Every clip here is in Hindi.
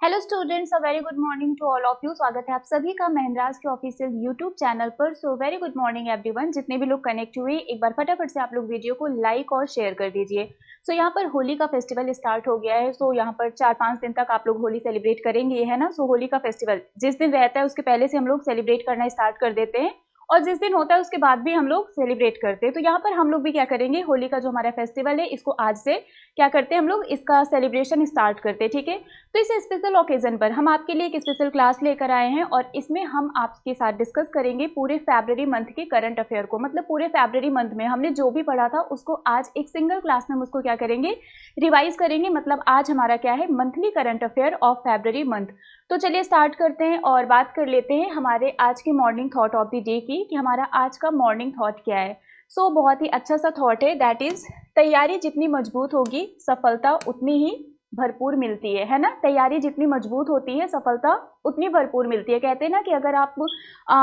Hello students, a very good morning to all of you. स्वागत है आप सभी का महिंद्रास के ऑफिशियल यूट्यूब चैनल पर। So very good morning everyone. जितने भी लोग कनेक्ट हुए एक बार फटाफट से आप लोग वीडियो को लाइक और शेयर कर दीजिए। सो यहाँ पर होली का फेस्टिवल स्टार्ट हो गया है। सो यहाँ पर 4-5 दिन तक आप लोग होली सेलिब्रेट करेंगे, है ना। सो होली का फेस्टिवल जिस दिन रहता है उसके पहले से हम लोग सेलिब्रेट करना स्टार्ट कर देते हैं और जिस दिन होता है उसके बाद भी हम लोग सेलिब्रेट करते हैं। तो यहाँ पर हम लोग भी क्या करेंगे, होली का जो हमारा फेस्टिवल है इसको आज से क्या करते हैं, हम लोग इसका सेलिब्रेशन स्टार्ट करते हैं, ठीक है। तो इस स्पेशल ओकेजन पर हम आपके लिए एक स्पेशल क्लास लेकर आए हैं और इसमें हम आपके साथ डिस्कस करेंगे पूरे फरवरी मंथ के करंट अफेयर को। मतलब पूरे फरवरी मंथ में हमने जो भी पढ़ा था उसको आज एक सिंगल क्लास में हम उसको क्या करेंगे, रिवाइज करेंगे। मतलब आज हमारा क्या है, monthly current affair of February month. तो चलिए स्टार्ट करते हैं और बात कर लेते हैं हमारे आज की morning thought of the day की, कि हमारा आज का मॉर्निंग थॉट क्या है। सो बहुत ही अच्छा सा थॉट है, दैट इज तैयारी जितनी मजबूत होगी सफलता उतनी ही भरपूर मिलती है ना। तैयारी जितनी मजबूत होती है सफलता उतनी भरपूर मिलती है। कहते हैं ना कि अगर आप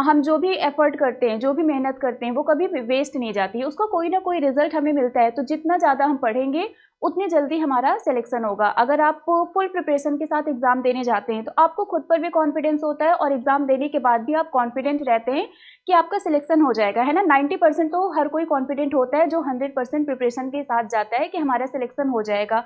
हम जो भी एफर्ट करते हैं, जो भी मेहनत करते हैं, वो कभी भी वेस्ट नहीं जाती है, उसका कोई ना कोई रिजल्ट हमें मिलता है। तो जितना ज़्यादा हम पढ़ेंगे उतनी जल्दी हमारा सिलेक्शन होगा। अगर आप फुल प्रिपरेशन के साथ एग्जाम देने जाते हैं तो आपको खुद पर भी कॉन्फिडेंस होता है और एग्जाम देने के बाद भी आप कॉन्फिडेंट रहते हैं कि आपका सिलेक्शन हो जाएगा, है ना। 90% तो हर कोई कॉन्फिडेंट होता है जो 100% प्रिपरेशन के साथ जाता है कि हमारा सिलेक्शन हो जाएगा।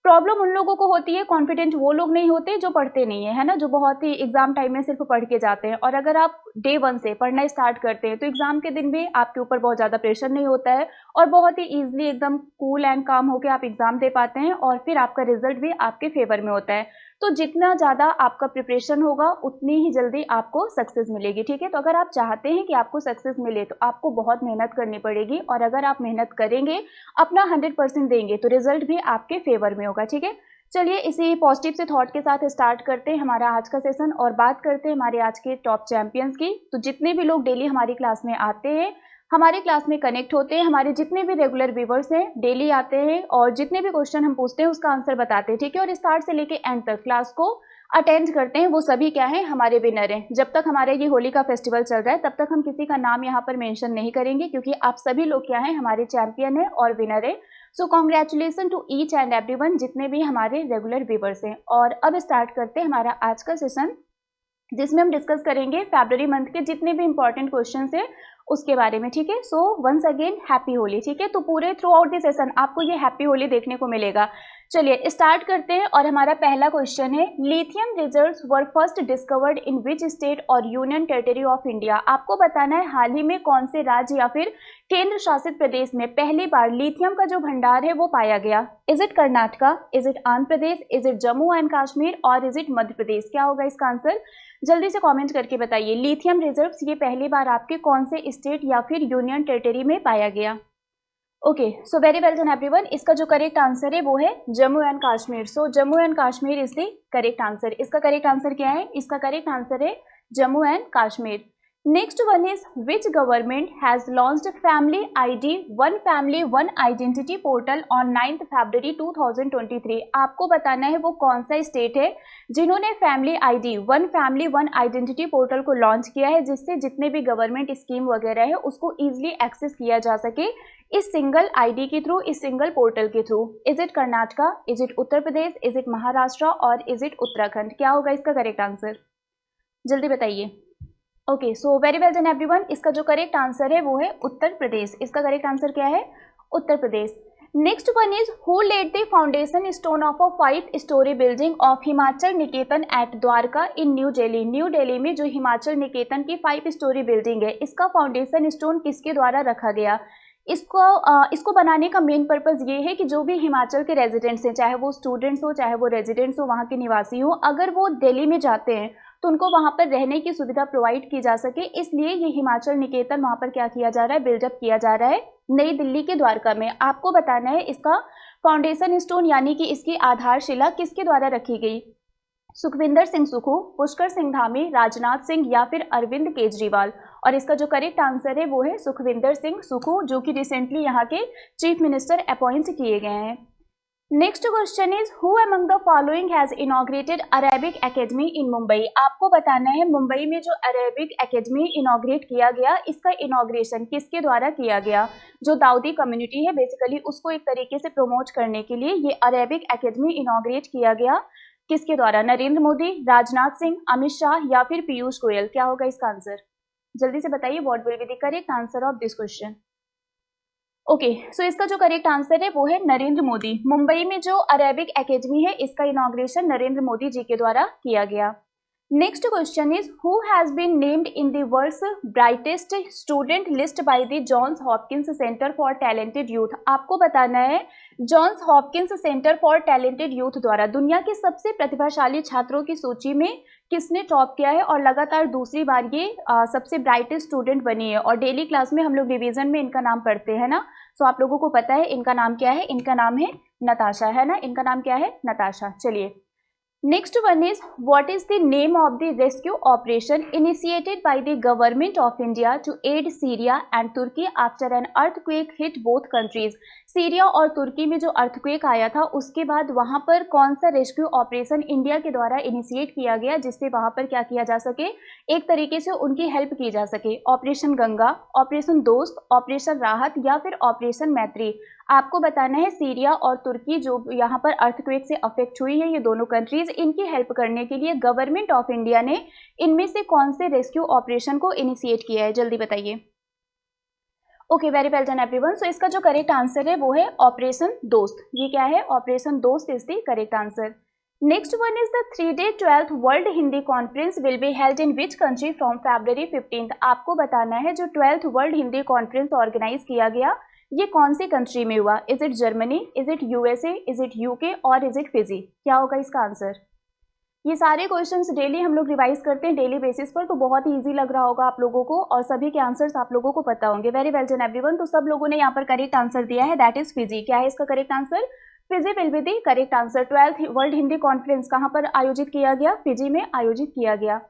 प्रॉब्लम उन लोगों को होती है, कॉन्फिडेंट वो लोग नहीं होते जो पढ़ते नहीं है ना, जो बहुत ही एग्जाम टाइम में सिर्फ पढ़ के जाते हैं। और अगर आप डे 1 से पढ़ना स्टार्ट करते हैं तो एग्जाम के दिन भी आपके ऊपर बहुत ज़्यादा प्रेशर नहीं होता है और बहुत ही ईजिली एकदम कूल एंड काम होकर आप एग्जाम दे पाते हैं और फिर आपका रिजल्ट भी आपके फेवर में होता है। तो जितना ज़्यादा आपका प्रिपरेशन होगा उतनी ही जल्दी आपको सक्सेस मिलेगी, ठीक है। तो अगर आप चाहते हैं कि आपको सक्सेस मिले तो आपको बहुत मेहनत करनी पड़ेगी और अगर आप मेहनत करेंगे, अपना 100% देंगे तो रिजल्ट भी आपके फेवर में होगा, ठीक है। चलिए इसी पॉजिटिव से थॉट के साथ स्टार्ट करते हैं हमारा आज का सेशन और बात करते हैं हमारे आज के टॉप चैंपियंस की। तो जितने भी लोग डेली हमारी क्लास में आते हैं, हमारे क्लास में कनेक्ट होते हैं, हमारे जितने भी रेगुलर व्यूवर्स हैं, डेली आते हैं और जितने भी क्वेश्चन हम पूछते हैं उसका आंसर बताते हैं, ठीक है। और स्टार्ट से लेके एंड तक क्लास को अटेंड करते हैं, वो सभी क्या है, हमारे विनर हैं। जब तक हमारे ये होली का फेस्टिवल चल रहा है तब तक हम किसी का नाम यहाँ पर मेंशन नहीं करेंगे क्योंकि आप सभी लोग क्या हैं, हमारे चैंपियन हैं और विनर है। So congratulation to each and everyone, जितने भी हमारे रेगुलर व्यूवर्स हैं। और अब स्टार्ट करते हैं हमारा आज का सेशन जिसमें हम डिस्कस करेंगे फरवरी मंथ के जितने भी इंपॉर्टेंट क्वेश्चंस हैं उसके बारे में, ठीक है। So once again happy Holi, ठीक है। तो पूरे थ्रू आउट द सेशन आपको ये हैप्पी होली देखने को मिलेगा। चलिए स्टार्ट करते हैं और हमारा पहला क्वेश्चन है, lithium reserves were first discovered in which state और यूनियन टेरिटरी ऑफ इंडिया। आपको बताना है हाल ही में कौन से राज्य या फिर केंद्र शासित प्रदेश में पहली बार लिथियम का जो भंडार है वो पाया गया। Is it Karnataka, is it Andhra Pradesh, is it Jammu and Kashmir और इज इट मध्य प्रदेश। क्या होगा इसका आंसर, जल्दी से कमेंट करके बताइए। लिथियम रिजर्व्स ये पहली बार आपके कौन से स्टेट या फिर यूनियन टेरिटरी में पाया गया। Okay, so very well done everyone. इसका जो करेक्ट आंसर है वो है Jammu and Kashmir. So Jammu and Kashmir is the correct answer. इसका करेक्ट आंसर क्या है, इसका करेक्ट आंसर है Jammu and Kashmir. Next one is which government has launched family ID one family one identity portal on 9 फरवरी 2023। आपको बताना है वो कौन सा स्टेट है जिन्होंने family ID one family one identity portal को लॉन्च किया है, जिससे जितने भी गवर्नमेंट स्कीम वगैरह है उसको इजीली एक्सेस किया जा सके इस सिंगल आईडी के थ्रू, इस सिंगल पोर्टल के through. Is it Karnataka, is it Uttar Pradesh, is it Maharashtra और इज इट उत्तराखंड। क्या होगा इसका करेक्ट आंसर, जल्दी बताइए। Okay, so very well done everyone. इसका जो करेक्ट आंसर है वो है उत्तर प्रदेश। इसका करेक्ट आंसर क्या है, Uttar Pradesh. Next one is who laid the foundation stone of a 5 storey building of Himachal Niketan at Dwarka in new Delhi. New Delhi में जो हिमाचल निकेतन की 5 स्टोरी बिल्डिंग है, इसका फाउंडेशन स्टोन किसके द्वारा रखा गया। इसको बनाने का मेन पर्पस ये है कि जो भी हिमाचल के रेजिडेंट्स हैं, चाहे वो स्टूडेंट्स हो चाहे वो रेजिडेंट्स हो, वहाँ के निवासी हो, अगर वो दिल्ली में जाते हैं तो उनको वहाँ पर रहने की सुविधा प्रोवाइड की जा सके, इसलिए ये हिमाचल निकेतन वहाँ पर क्या किया जा रहा है, बिल्डअप किया जा रहा है नई दिल्ली के द्वारका में। आपको बताना है इसका फाउंडेशन स्टोन यानी कि इसकी आधारशिला किसके द्वारा रखी गई। सुखविंदर सिंह सुखू, पुष्कर सिंह धामी, राजनाथ सिंह या फिर अरविंद केजरीवाल। और इसका जो करेक्ट आंसर है वो है सुखविंदर सिंह सुखू, जो कि रिसेंटली यहाँ के चीफ मिनिस्टर अपॉइंट किए गए हैं। Next question is who among the following has inaugurated Arabic academy in Mumbai. आपको बताना है मुंबई में जो अरेबिक एकेडमी इनॉग्रेट किया गया, इसका इनॉग्रेशन किसके द्वारा किया गया। जो दाऊदी कम्युनिटी है बेसिकली उसको एक तरीके से प्रमोट करने के लिए ये अरेबिक एकेडमी इनॉग्रेट किया गया। किसके द्वारा? नरेंद्र मोदी, राजनाथ सिंह, अमित शाह या फिर पीयूष गोयल? क्या होगा इसका आंसर? जल्दी से बताइए, what will be the correct answer of this question? Okay, so इसका जो करेक्ट आंसर है वो है नरेंद्र मोदी। मुंबई में जो अरेबिक एकेडमी है इसका इनॉग्रेशन नरेंद्र मोदी जी के द्वारा किया गया। Next question is who has been named in the world's brightest student list by the Johns Hopkins Center for Talented Youth. आपको बताना है Johns Hopkins Center for Talented Youth द्वारा दुनिया के सबसे प्रतिभाशाली छात्रों की सूची में किसने टॉप किया है और लगातार दूसरी बार ये सबसे ब्राइटेस्ट स्टूडेंट बनी है। और डेली क्लास में हम लोग रिवीजन में इनका नाम पढ़ते हैं ना, सो आप लोगों को पता है इनका नाम क्या है। इनका नाम है नताशा, है ना, इनका नाम क्या है? नताशा। चलिए, next one is what is the name of the rescue operation initiated by the government of India to aid Syria and Turkey after an earthquake hit both countries. Syria और तुर्की में जो अर्थक्वेक आया था उसके बाद वहां पर कौन सा रेस्क्यू ऑपरेशन इंडिया के द्वारा इनिशिएट किया गया जिससे वहां पर क्या किया जा सके, एक तरीके से उनकी हेल्प की जा सके? ऑपरेशन गंगा, ऑपरेशन दोस्त, ऑपरेशन राहत या फिर ऑपरेशन मैत्री? आपको बताना है सीरिया और तुर्की जो यहाँ पर अर्थक्वेक से अफेक्ट हुई है, ये दोनों कंट्रीज, इनकी हेल्प करने के लिए गवर्नमेंट ऑफ इंडिया ने इनमें से कौन से रेस्क्यू ऑपरेशन को इनिशिएट किया है? जल्दी बताइए। Okay, very well done everyone. So इसका जो करेक्ट आंसर है वो है ऑपरेशन दोस्त। ये क्या है? ऑपरेशन दोस्त is the correct answer. Next one is the 3-day 12th world Hindi conference will be held in which country from February 15th। आपको बताना है जो 12th world Hindi conference organise किया गया ये कौन सी कंट्री में हुआ? Is it Germany, is it USA, is it UK और इज इट फिजी? क्या होगा इसका आंसर? ये सारे क्वेश्चंस डेली हम लोग रिवाइज करते हैं डेली बेसिस पर, तो बहुत ही इजी लग रहा होगा आप लोगों को और सभी के आंसर्स आप लोगों को पता होंगे। Very well done everyone. तो सब लोगों ने यहाँ पर करेक्ट आंसर दिया है, दैट इज फिजी। क्या है इसका correct answer? Fiji will be the correct answer. 12th world Hindi conference कहाँ पर आयोजित किया गया? फिजी में आयोजित किया गया।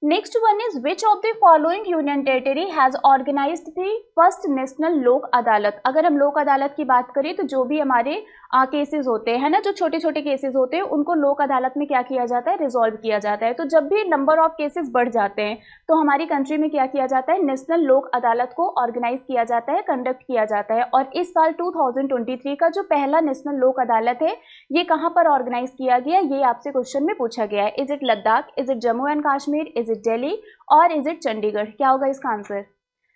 Next one is which of the following union territory has organised the first national Lok Adalat. अगर हम लोक अदालत की बात करें तो जो भी हमारे केसेस होते हैं ना, जो छोटे छोटे केसेस होते हैं उनको लोक अदालत में क्या किया जाता है? रिजॉल्व किया जाता है। तो जब भी नंबर ऑफ केसेस बढ़ जाते हैं तो हमारी कंट्री में क्या किया जाता है? नेशनल लोक अदालत को ऑर्गेनाइज किया जाता है, कंडक्ट किया जाता है। और इस साल 2023 का जो पहला नेशनल लोक अदालत है ये कहाँ पर ऑर्गेनाइज किया गया? ये आपसे क्वेश्चन में पूछा गया है। Is it Ladakh, is it Jammu and Kashmir, is it Delhi और इज इट चंडीगढ़? क्या होगा इसका आंसर?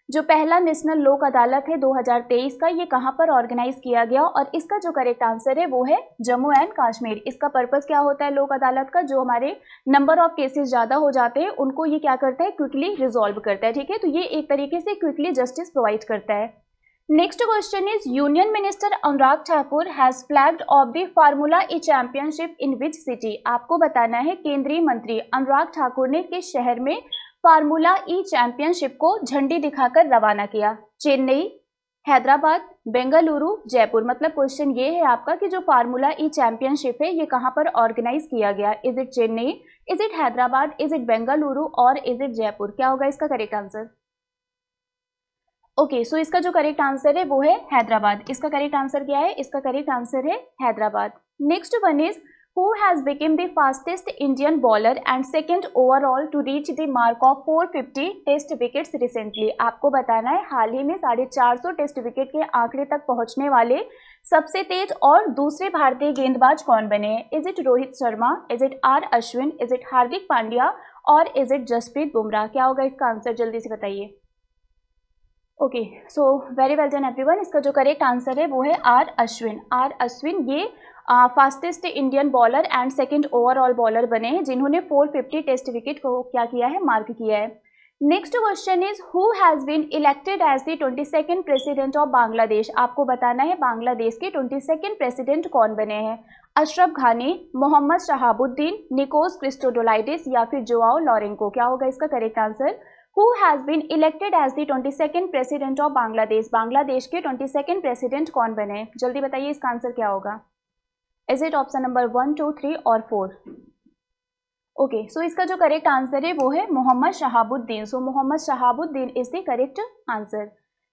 जो पहला नेशनल लोक अदालत है 2023 का ये कहाँ पर ऑर्गेनाइज किया गया? और इसका जो करेक्ट आंसर है वो है जम्मू एंड कश्मीर। इसका पर्पस क्या होता है लोक अदालत का? जो हमारे नंबर ऑफ केसेस ज़्यादा हो जाते हैं उनको ये क्या करता है? क्विकली रिजॉल्व करता है। ठीक है, तो ये एक तरीके से क्विकली जस्टिस प्रोवाइड करता है। Next question is union minister Anurag Thakur has flagged of the formula E championship in which city. आपको बताना है केंद्रीय मंत्री अनुराग ठाकुर ने किस शहर में फार्मूला ई चैंपियनशिप को झंडी दिखाकर रवाना किया? चेन्नई, हैदराबाद, बेंगलुरु, जयपुर। मतलब क्वेश्चन ये है आपका कि जो फार्मूला ई चैंपियनशिप है ये कहाँ पर ऑर्गेनाइज किया गया? Is it Chennai, is it Hyderabad, is it Bengaluru और इज इट जयपुर? क्या होगा इसका करेक्ट आंसर? ओके, सो इसका जो करेक्ट आंसर है वो है हैदराबाद। इसका करेक्ट आंसर क्या है? इसका करेक्ट आंसर है Hyderabad. Next one is who has become the fastest Indian bowler and second overall to reach the mark of 450 test wickets recently. आपको बताना है हाल ही में 450 टेस्ट विकेट के आंकड़े तक पहुंचने वाले सबसे तेज और दूसरे भारतीय गेंदबाज कौन बने हैं? Is it Rohit Sharma, is it R Ashwin, is it Hardik Pandya और इज इट जसप्रीत बुमराह? क्या होगा इसका आंसर? जल्दी से बताइए। Okay, so very well done everyone. इसका जो करेक्ट आंसर है वो है आर अश्विन। आर अश्विन ये fastest Indian bowler and second overall bowler बने हैं जिन्होंने 450 टेस्ट विकेट को क्या किया है? मार्क किया है। Next question is who has been elected as the 22nd president of Bangladesh. आपको बताना है बांग्लादेश के 22nd प्रेसिडेंट कौन बने हैं? अशरफ घानी, मोहम्मद शहाबुद्दीन, निकोस क्रिस्टोडोलाइडिस या फिर जोआओ लॉरेंको? क्या होगा इसका correct answer? Who has been elected as the 22nd president of Bangladesh? Bangladesh के 22nd प्रेसिडेंट कौन बने? जल्दी बताइए इसका आंसर क्या होगा? इज इट ऑप्शन नंबर 1, 2, 3 और 4? ओके, सो इसका जो करेक्ट आंसर है वो है Mohammad Shahabuddin. So Mohammad Shahabuddin is the correct answer.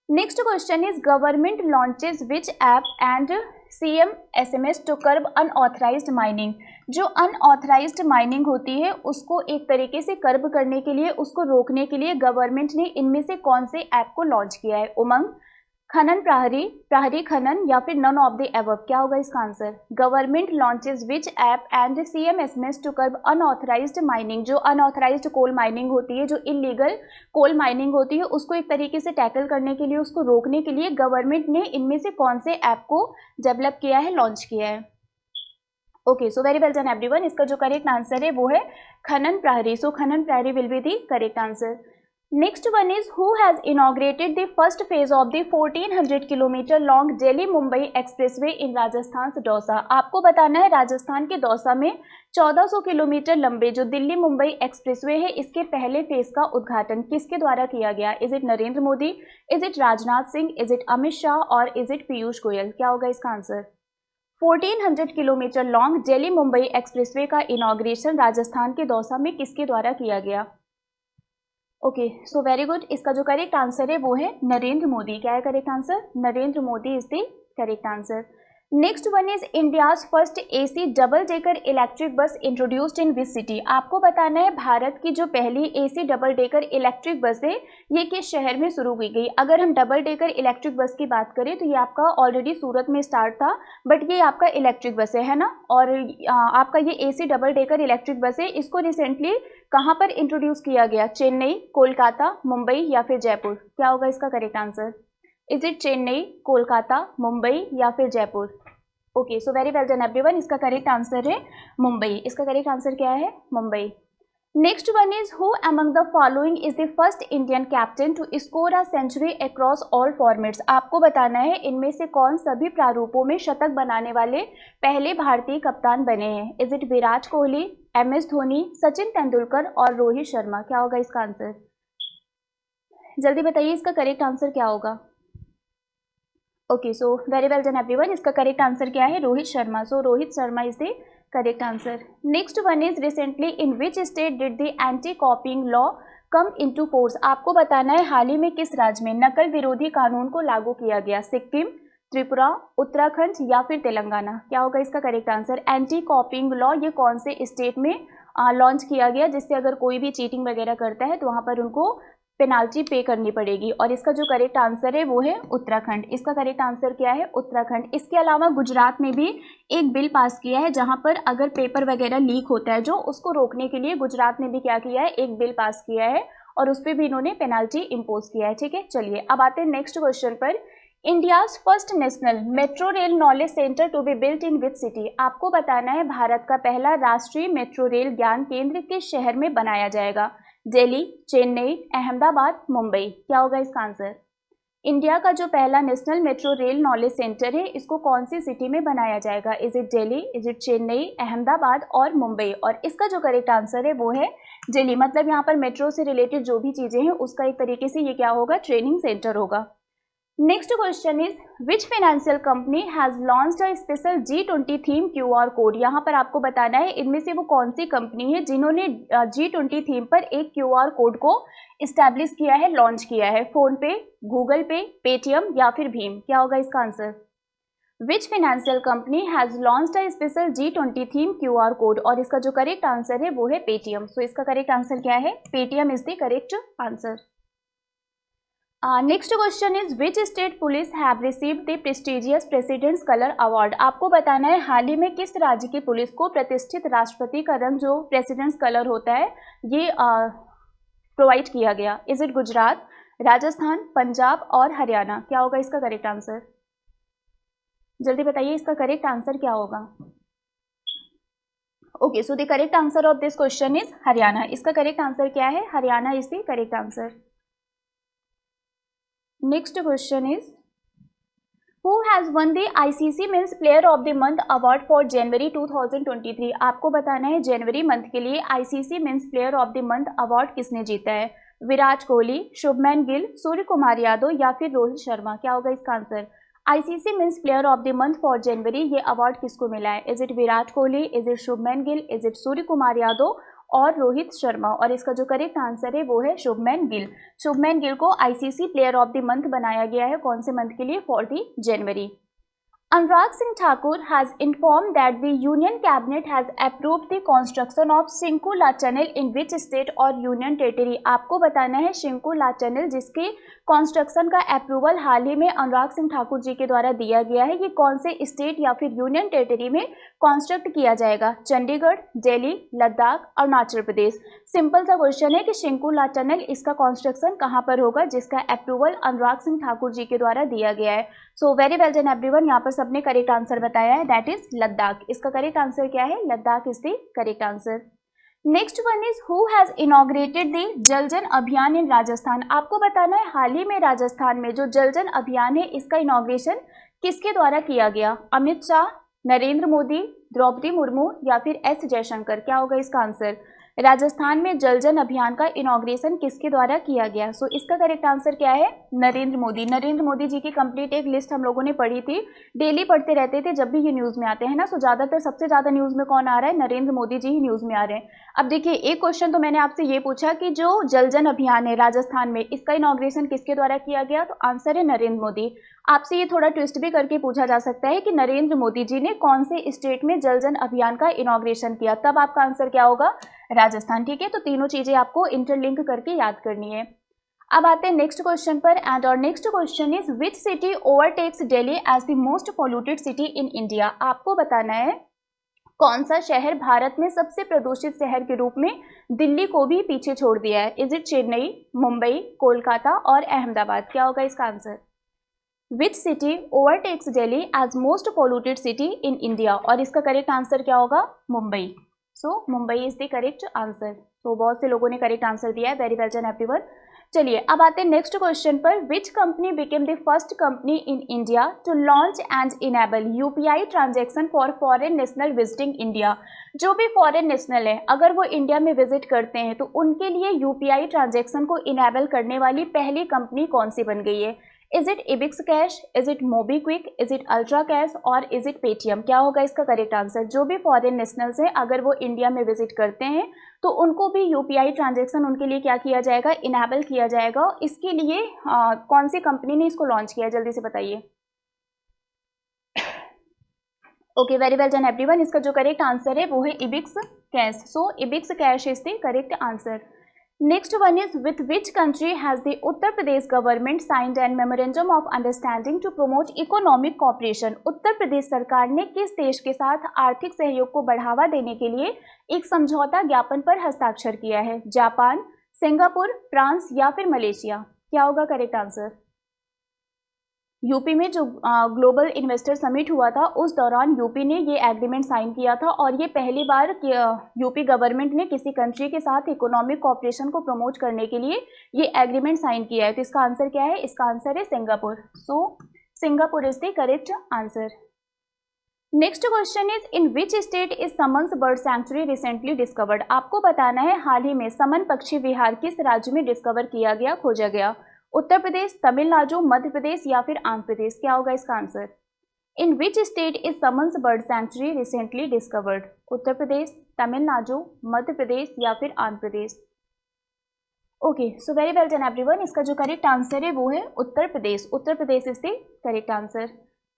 Next question is government launches which app and CM SMS to curb unauthorised mining. जो अनऑथराइज्ड माइनिंग होती है उसको एक तरीके से कर्ब करने के लिए, उसको रोकने के लिए गवर्नमेंट ने इनमें से कौन से ऐप को लॉन्च किया है? उमंग, खनन प्रहरी, प्रहरी खनन, या फिर नन ऑफ द एबव, क्या होगा इसका answer? Government launches which app and CM SMS to curb unauthorised mining, जो अनऑथराइज्ड कोल माइनिंग होती है, जो इलीगल कोल माइनिंग होती है, उसको एक तरीके से टैकल करने के लिए, उसको रोकने के लिए गवर्नमेंट ने इनमें से कौन से ऐप को डेवलप किया है, लॉन्च किया है? Okay, so very well done everyone. इसका जो करेक्ट आंसर है वो है खनन प्रहरी। सो खनन प्रहरी will be the correct answer. Next one is who has inaugurated the first phase of the 1400 kilometre long Delhi Mumbai expressway in Rajasthan Dausa. आपको बताना है राजस्थान के दौसा में 1400 किलोमीटर लंबे जो दिल्ली मुंबई एक्सप्रेसवे है, इसके पहले फेज का उद्घाटन किसके द्वारा किया गया? Is it Narendra Modi, is it Rajnath Singh, is it Amit Shah और इज इट पीयूष गोयल? क्या होगा इसका answer? 1400 kilometre long Delhi Mumbai expressway का इनॉग्रेशन राजस्थान के दौसा में किसके द्वारा किया गया? Okay, so very good. इसका जो करेक्ट आंसर है वो है नरेंद्र मोदी। क्या है correct answer? Narendra Modi is the correct answer. Next one is India's first AC double decker electric bus introduced in which city. आपको बताना है भारत की जो पहली AC double decker electric bus है ये किस शहर में शुरू की गई? अगर हम डबल डेकर इलेक्ट्रिक बस की बात करें तो ये आपका ऑलरेडी सूरत में स्टार्ट था, बट ये आपका इलेक्ट्रिक बस है ना, और आपका ये AC double decker electric bus है, इसको रिसेंटली कहाँ पर इंट्रोड्यूस किया गया? चेन्नई, कोलकाता, मुंबई या फिर जयपुर? क्या होगा इसका correct answer? Is it Chennai, Kolkata, Mumbai या फिर Jaipur? Okay, so very well done everyone. इसका करेक्ट आंसर है मुंबई। इसका करेक्ट आंसर क्या है? Mumbai. Next one is who among the following is the first Indian captain to score a century across all formats. आपको बताना है इनमें से कौन सभी प्रारूपों में शतक बनाने वाले पहले भारतीय कप्तान बने हैं? Is it Virat Kohli, MS Dhoni, Sachin Tendulkar और रोहित शर्मा? क्या होगा इसका आंसर? जल्दी बताइए इसका करेक्ट आंसर क्या होगा? Okay, so very well done everyone. इसका करेक्ट आंसर क्या है? Rohit Sharma. So Rohit Sharma is the correct answer. Next one is recently in which state did the anti copying law come into force. आपको बताना है हाल ही में किस राज्य में नकल विरोधी कानून को लागू किया गया? सिक्किम, त्रिपुरा, उत्तराखंड या फिर तेलंगाना? क्या होगा इसका correct answer? Anti copying law ये कौन से स्टेट में लॉन्च किया गया जिससे अगर कोई भी चीटिंग वगैरह करता है तो वहाँ पर उनको पेनाल्टी पे करनी पड़ेगी? और इसका जो करेक्ट आंसर है वो है उत्तराखंड। इसका करेक्ट आंसर क्या है? उत्तराखंड। इसके अलावा गुजरात ने भी एक बिल पास किया है जहां पर अगर पेपर वगैरह लीक होता है जो उसको रोकने के लिए गुजरात ने भी क्या किया है? एक बिल पास किया है और उस पर भी इन्होंने पेनाल्टी इम्पोज किया है। ठीक है, चलिए अब आते हैं नेक्स्ट क्वेश्चन पर। India's first national metro rail knowledge centre to be built in which city. आपको बताना है भारत का पहला राष्ट्रीय मेट्रो रेल ज्ञान केंद्र किस शहर में बनाया जाएगा? दिल्ली, चेन्नई, अहमदाबाद, मुंबई? क्या होगा इसका आंसर? इंडिया का जो पहला national metro rail knowledge centre है इसको कौन सी सिटी में बनाया जाएगा? Is it Delhi, is it Chennai, Ahmedabad और मुंबई? और इसका जो करेक्ट आंसर है वो है दिल्ली। मतलब यहाँ पर मेट्रो से रिलेटेड जो भी चीजें हैं उसका एक तरीके से ये क्या होगा? ट्रेनिंग सेंटर होगा। Next question is which financial company has launched a special G20 theme QR code. यहाँ पर आपको बताना है इनमें से वो कौन सी कंपनी है जिन्होंने G20 थीम पर एक QR कोड को इस्टेब्लिश किया है, लॉन्च किया है? फोन पे, गूगल पे, पेटीएम या फिर भीम? क्या होगा इसका answer? Which financial company has launched a special G20 theme QR code? और इसका जो करेक्ट आंसर है वो है पेटीएम। सो इसका करेक्ट आंसर क्या है? Paytm is the correct answer. Next question is which state police have received the prestigious president's colour award. आपको बताना है हाल ही में किस राज्य की पुलिस को प्रतिष्ठित राष्ट्रपति का रंग जो प्रेसिडेंट्स कलर होता है ये प्रोवाइड किया गया? इज इट गुजरात, राजस्थान, पंजाब और हरियाणा? क्या होगा इसका करेक्ट आंसर? जल्दी बताइए इसका करेक्ट आंसर क्या होगा? Okay, so the correct answer of this question is Haryana. इसका करेक्ट आंसर क्या है? Haryana is the correct answer. Next question is who has won the ICC Men's Player of the Month Award for January 2023। आपको बताना है जनवरी मंथ के लिए ICC Men's Player of the Month award किसने जीता है? विराट कोहली, शुभमन गिल, सूर्य कुमार यादव या फिर रोहित शर्मा? क्या होगा इसका answer? ICC Men's Player of the Month for January ये अवार्ड किसको मिला है? Is it Virat Kohli, is it Shubman Gill, is it Surya Kumar Yadav और रोहित शर्मा? और इसका जो करेक्ट आंसर है वो है शुभमन गिल। शुभमन गिल को ICC player of the month बनाया गया है कौन से मंथ के लिए? For the January. Anurag Singh Thakur has informed that the Union Cabinet has approved the construction of Shinkula Tunnel in which state और Union Territory। आपको बताना है शिंकुला टनल जिसके कंस्ट्रक्शन का अप्रूवल हाल ही में अनुराग सिंह ठाकुर जी के द्वारा दिया गया है, ये कौन से स्टेट या फिर यूनियन टेरिटरी में कंस्ट्रक्ट किया जाएगा? चंडीगढ़, दिल्ली, लद्दाख, अरुणाचल प्रदेश। सिंपल सा क्वेश्चन है कि शिंकुला टनल इसका कंस्ट्रक्शन कहाँ पर होगा जिसका अप्रूवल अनुराग सिंह ठाकुर जी के द्वारा दिया गया है। So very well done everyone, यहाँ पर सबने करेक्ट आंसर बताया है, दैट इज लद्दाख। इसका करेक्ट आंसर क्या है? Ladakh is the correct answer. Next one is who has inaugurated the जल जन अभियान इन राजस्थान। आपको बताना है हाल ही में राजस्थान में जो जल जन अभियान है इसका इनॉग्रेशन किसके द्वारा किया गया? अमित शाह, नरेंद्र मोदी, द्रौपदी मुर्मू या फिर एस जयशंकर। क्या होगा इसका आंसर? राजस्थान में जल जन अभियान का इनॉग्रेशन किसके द्वारा किया गया? सो इसका करेक्ट आंसर क्या है? नरेंद्र मोदी। नरेंद्र मोदी जी की कंप्लीट एक लिस्ट हम लोगों ने पढ़ी थी, डेली पढ़ते रहते थे जब भी ये न्यूज़ में आते हैं ना। सो ज़्यादातर सबसे ज़्यादा न्यूज़ में कौन आ रहा है? नरेंद्र मोदी जी ही न्यूज़ में आ रहे हैं। अब देखिए, एक क्वेश्चन तो मैंने आपसे ये पूछा कि जो जल जन अभियान है राजस्थान में इसका इनॉग्रेशन किसके द्वारा किया गया, तो आंसर है नरेंद्र मोदी। आपसे ये थोड़ा ट्विस्ट भी करके पूछा जा सकता है कि नरेंद्र मोदी जी ने कौन से स्टेट में जल जन अभियान का इनॉग्रेशन किया, तब आपका आंसर क्या होगा? राजस्थान। ठीक है, तो तीनों चीजें आपको इंटरलिंक करके याद करनी है। अब आते हैं नेक्स्ट क्वेश्चन पर, एंड और next question is which city overtakes Delhi as the most polluted city in India. आपको बताना है कौन सा शहर भारत में सबसे प्रदूषित शहर के रूप में दिल्ली को भी पीछे छोड़ दिया है? इज इट चेन्नई, मुंबई, कोलकाता और अहमदाबाद? क्या होगा इसका answer? Which city overtakes Delhi as most polluted city in India, और इसका करेक्ट आंसर क्या होगा? Mumbai. So Mumbai is the correct answer. तो बहुत से लोगों ने करेक्ट आंसर दिया है, वेरी वेल डन एवरीवन। चलिए अब आते हैं नेक्स्ट क्वेश्चन पर, which company became the first company in India to launch and enable UPI transaction for foreign national visiting India. जो भी फॉरेन नेशनल है अगर वो इंडिया में विजिट करते हैं तो उनके लिए यूपीआई ट्रांजैक्शन को इनेबल करने वाली पहली कंपनी कौन सी बन गई है? Is it Ebix cash, is it MobiKwik, is it ultra cash और इज इट पेटीएम? क्या होगा इसका करेक्ट आंसर? जो भी फॉरेन नेशनल्स हैं अगर वो इंडिया में विजिट करते हैं तो उनको भी यूपीआई ट्रांजैक्शन उनके लिए क्या किया जाएगा? इनेबल किया जाएगा। इसके लिए कौन सी कंपनी ने इसको लॉन्च किया, जल्दी से बताइए। Okay, very well done everyone. इसका जो करेक्ट आंसर है वो है Ebix cash. So Ebix cash is the correct answer. Next one is with which country has the Uttar Pradesh government signed an memorandum of understanding to promote economic cooperation? Uttar Pradesh सरकार ने किस देश के साथ आर्थिक सहयोग को बढ़ावा देने के लिए एक समझौता ज्ञापन पर हस्ताक्षर किया है? जापान, सिंगापुर, फ्रांस या फिर मलेशिया? क्या होगा करेक्ट आंसर? यूपी में जो ग्लोबल इन्वेस्टर समिट हुआ था उस दौरान यूपी ने ये एग्रीमेंट साइन किया था, और ये पहली बार यूपी गवर्नमेंट ने किसी कंट्री के साथ इकोनॉमिक कोऑपरेशन को प्रमोट करने के लिए ये एग्रीमेंट साइन किया है। तो इसका आंसर क्या है? इसका आंसर है Singapore. So Singapore is the correct answer. Next question is in which state is Saman bird sanctuary recently discovered. आपको बताना है हाल ही में समन पक्षी विहार किस राज्य में डिस्कवर किया गया, खोजा गया? उत्तर प्रदेश, तमिलनाडु, मध्य प्रदेश या फिर आंध्र प्रदेश? क्या होगा इसका answer? In which state is Saman bird sanctuary recently discovered? Uttar Pradesh, Tamil Nadu, Madhya Pradesh या फिर Andhra Pradesh? Okay, so very well done everyone. इसका जो करेक्ट आंसर है वो है Uttar Pradesh. Uttar Pradesh is the correct answer.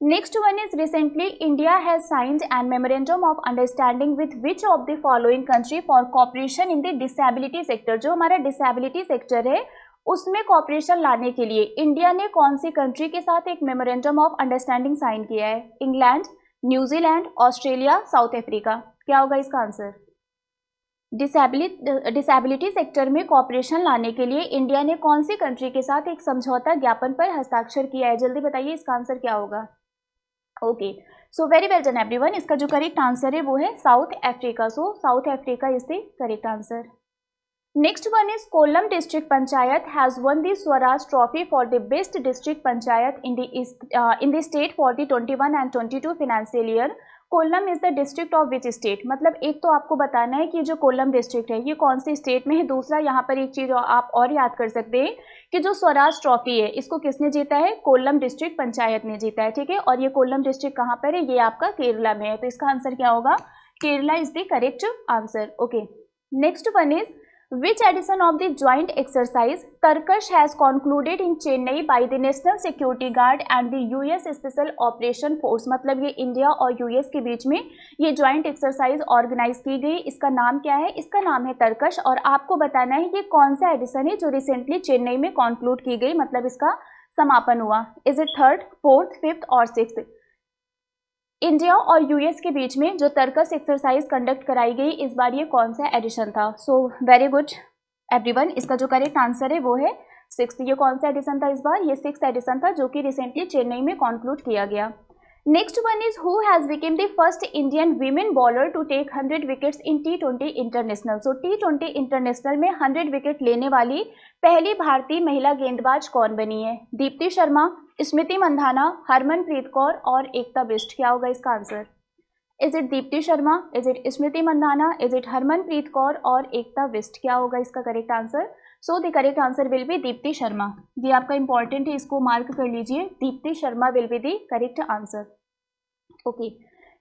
Next one is recently India has signed an memorandum of understanding with which of the following country for cooperation in the disability sector. जो हमारा डिसेबिलिटी सेक्टर है उसमें कॉपरेशन लाने के लिए इंडिया ने कौन सी कंट्री के साथ एक मेमोरेंडम ऑफ अंडरस्टैंडिंग साइन किया है? England, New Zealand, Australia, south Africa? क्या होगा इसका आंसर? डिसेबिलिटी सेक्टर में कॉपरेशन लाने के लिए इंडिया ने कौन सी कंट्री के साथ एक समझौता ज्ञापन पर हस्ताक्षर किया है? जल्दी बताइए, इसका आंसर क्या होगा? Okay, so very well done everyone. इसका जो करेक्ट आंसर है वो है south Africa. So south Africa is the correct answer. Next one is Kollam District Panchayat has won the Swaraj Trophy for the best district panchayat in the state for the 21 and 22 financial year. Kollam is the district of which state? मतलब एक तो आपको बताना है कि जो कोल्लम डिस्ट्रिक्ट है ये कौन सी स्टेट में है। दूसरा यहाँ पर एक चीज़ आप और याद कर सकते हैं कि जो स्वराज ट्रॉफी है इसको किसने जीता है? कोल्लम डिस्ट्रिक्ट पंचायत ने जीता है। ठीक है, और ये कोल्लम डिस्ट्रिक्ट कहाँ पर है? ये आपका केरला में है। तो इसका आंसर क्या होगा? Kerala is the correct answer. Okay, next one is Which edition of the joint exercise Tarkash has concluded in Chennai by the National Security Guard and the US Special Operation Force? मतलब ये इंडिया और यूएस के बीच में ये ज्वाइंट एक्सरसाइज ऑर्गेनाइज की गई। इसका नाम क्या है? इसका नाम है तर्कश। और आपको बताना है ये कौन सा एडिशन है जो रिसेंटली चेन्नई में कॉन्क्लूड की गई, मतलब इसका समापन हुआ। Is it third, fourth, fifth और सिक्स्थ? इंडिया और यूएस के बीच में जो तर्कस एक्सरसाइज कंडक्ट कराई गई, इस बार ये कौन सा एडिशन था? सो वेरी गुड एवरीवन, इसका जो करेक्ट आंसर है वो है सिक्स्थ। ये कौन सा एडिशन था इस बार? ये सिक्स्थ एडिशन था जो कि रिसेंटली चेन्नई में कॉन्क्लूड किया गया। Next one is who has became the first Indian women bowler to take 100 wickets in T20 international. So T20 international में 100 विकेट लेने वाली पहली भारतीय महिला गेंदबाज कौन बनी है? दीप्ति शर्मा, स्मृति मंधाना, हरमनप्रीत कौर और एकता बिष्ट। क्या होगा इसका answer? Is it Deepti Sharma, is it Smriti Mandhana, is it Harmanpreet Kaur और एकता बिष्ट? क्या होगा इसका correct answer? So the correct answer will be Deepti Sharma. ये आपका इंपॉर्टेंट है, इसको मार्क कर लीजिए। Deepti Sharma will be the correct answer. Okay,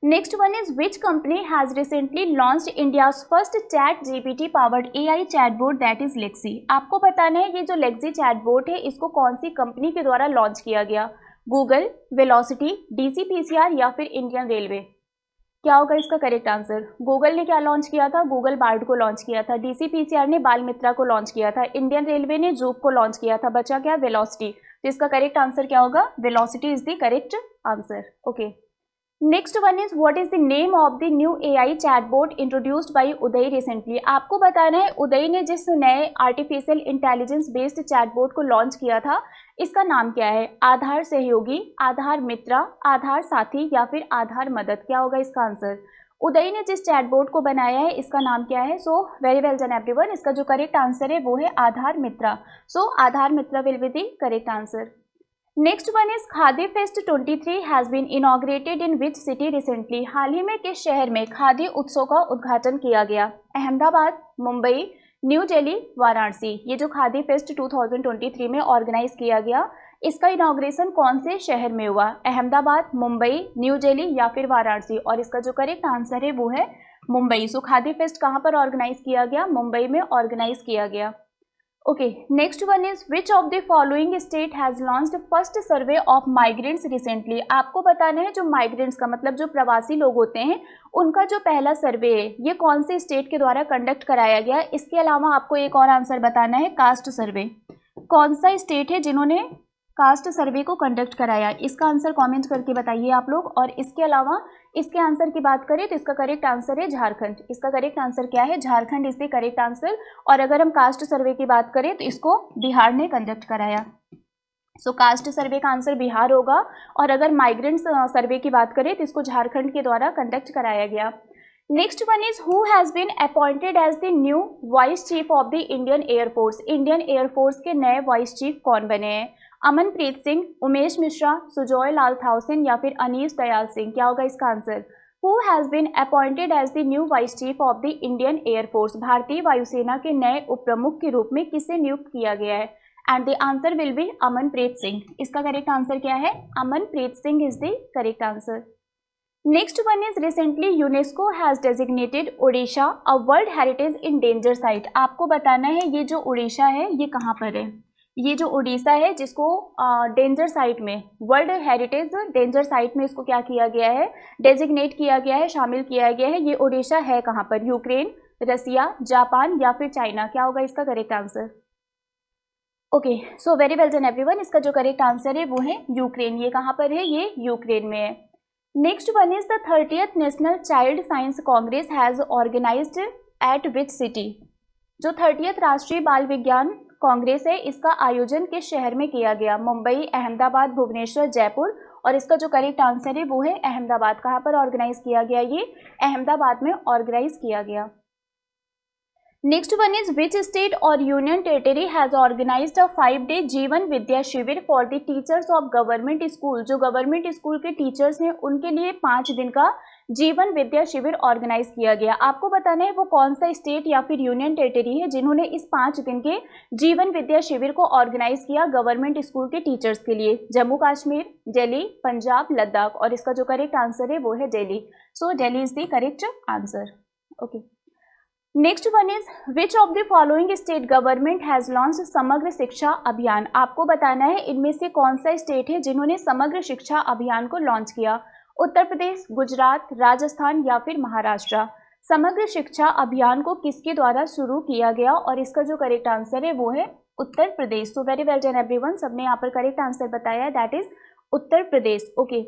next one is which company has recently launched India's first ChatGPT powered AI chatbot that is Lexi. आपको बताना है ये जो लेक्सी चैटबोट है इसको कौन सी कंपनी के द्वारा लॉन्च किया गया? गूगल, वेलोसिटी, DCPCR या फिर इंडियन रेलवे? क्या होगा इसका करेक्ट आंसर? गूगल ने क्या लॉन्च किया था? गूगल बार्ड को लॉन्च किया था। DCPCR ने बाल मित्रा को लॉन्च किया था। इंडियन रेलवे ने जूप को लॉन्च किया था। बचा क्या? वेलोसिटी। तो इसका करेक्ट आंसर क्या होगा? Velocity is the correct answer. Okay, next one is what is the name of the new AI chatbot introduced by Uday recently. आपको बताना है उदय ने जिस नए आर्टिफिशियल इंटेलिजेंस बेस्ड चैटबोट को लॉन्च किया था इसका नाम क्या है? आधार सहयोगी, आधार मित्रा, आधार साथी या फिर आधार मदद? क्या होगा इसका आंसर? उदय ने जिस चैटबोट को बनाया है इसका नाम क्या है? So very well done everyone, इसका जो करेक्ट आंसर है वो है Aadhaar Mitra. So Aadhaar Mitra will be the correct answer. Next one is Khadi fest 23 has been inaugurated in which city recently. हाल ही में किस शहर में खादी उत्सव का उद्घाटन किया गया? अहमदाबाद, मुंबई, न्यू दिल्ली, वाराणसी? ये जो खादी फेस्ट 2023 में ऑर्गेनाइज किया गया इसका इनॉग्रेशन कौन से शहर में हुआ? अहमदाबाद, मुंबई, न्यू दिल्ली या फिर वाराणसी? और इसका जो करेक्ट आंसर है वो है मुंबई। सो खादी फेस्ट कहाँ पर ऑर्गेनाइज किया गया? मुंबई में ऑर्गेनाइज किया गया। Okay, next one is which of the following state has launched first survey of migrants recently. आपको बताना है जो माइग्रेंट्स का मतलब जो प्रवासी लोग होते हैं उनका जो पहला सर्वे है ये कौन से स्टेट के द्वारा कंडक्ट कराया गया? इसके अलावा आपको एक और आंसर बताना है, कास्ट सर्वे। कौन सा स्टेट है जिन्होंने कास्ट सर्वे को कंडक्ट कराया? इसका आंसर कमेंट करके बताइए आप लोग। और इसके अलावा इसके आंसर की बात करें तो इसका करेक्ट आंसर है झारखंड। इसका करेक्ट आंसर क्या है? Jharkhand is the correct answer. और अगर हम कास्ट सर्वे की बात करें तो इसको बिहार ने कंडक्ट कराया। सो कास्ट सर्वे का आंसर बिहार होगा। और अगर माइग्रेंट सर्वे की बात करें तो इसको झारखंड के द्वारा कंडक्ट कराया गया। Next one is who has been appointed as the new vice chief of the Indian air force. Indian air force के नए वाइस चीफ कौन बने हैं? अमनप्रीत सिंह, उमेश मिश्रा, सुजॉय लाल थाउसेन या फिर अनीस दयाल सिंह? क्या होगा इसका answer? Who has been appointed as the new vice chief of the Indian air force. भारतीय वायुसेना के नए उप प्रमुख के रूप में किसे नियुक्त किया गया है? And the answer will B Amanpreet Singh. इसका करेक्ट आंसर क्या है? Amanpreet Singh is the correct answer. Next one is recently UNESCO has designated Odisha a world heritage in danger site. आपको बताना है ये जो उड़ीसा है ये कहाँ पर है? ये जो उड़ीसा है जिसको डेंजर साइट में, वर्ल्ड हेरिटेज डेंजर साइट में इसको क्या किया गया है? डेजिग्नेट किया गया है, शामिल किया गया है। ये उड़ीसा है कहाँ पर? यूक्रेन, रसिया, जापान या फिर चाइना? क्या होगा इसका correct answer? Okay, so very well done everyone, इसका जो करेक्ट आंसर है वो है यूक्रेन। ये कहाँ पर है? ये यूक्रेन में है। Next one is the 30th national child science congress has organised at which city. जो 30th राष्ट्रीय बाल विज्ञान कांग्रेस है इसका आयोजन किस शहर में किया गया? मुंबई, अहमदाबाद, भुवनेश्वर, जयपुर? और इसका जो करेक्ट आंसर है वो है अहमदाबाद। कहाँ पर ऑर्गेनाइज किया गया? ये अहमदाबाद में ऑर्गेनाइज किया गया। Next one is which state और union territory has organised a 5-day Jeevan Vidya Shivir for the teachers of government school. जो गवर्नमेंट स्कूल के टीचर्स हैं उनके लिए 5 दिन का जीवन विद्या शिविर ऑर्गेनाइज किया गया। आपको बताना है वो कौन सा स्टेट या फिर यूनियन टेरिटरी है जिन्होंने इस 5 दिन के जीवन विद्या शिविर को ऑर्गेनाइज किया गवर्नमेंट स्कूल के टीचर्स के लिए। जम्मू कश्मीर, दिल्ली, पंजाब, लद्दाख? और इसका जो करेक्ट आंसर है वो है Delhi. So Delhi is the correct answer. Okay, next one is which of the following state government has launch Samagra Shiksha अभियान। आपको बताना है इनमें से कौन सा स्टेट है जिन्होंने समग्र शिक्षा अभियान को लॉन्च किया। उत्तर प्रदेश, गुजरात, राजस्थान या फिर महाराष्ट्र। समग्र शिक्षा अभियान को किसके द्वारा शुरू किया गया और इसका जो करेक्ट आंसर है वो है Uttar Pradesh. So very well done everyone, सबने यहाँ पर करेक्ट आंसर बताया है, that is Uttar Pradesh. Okay,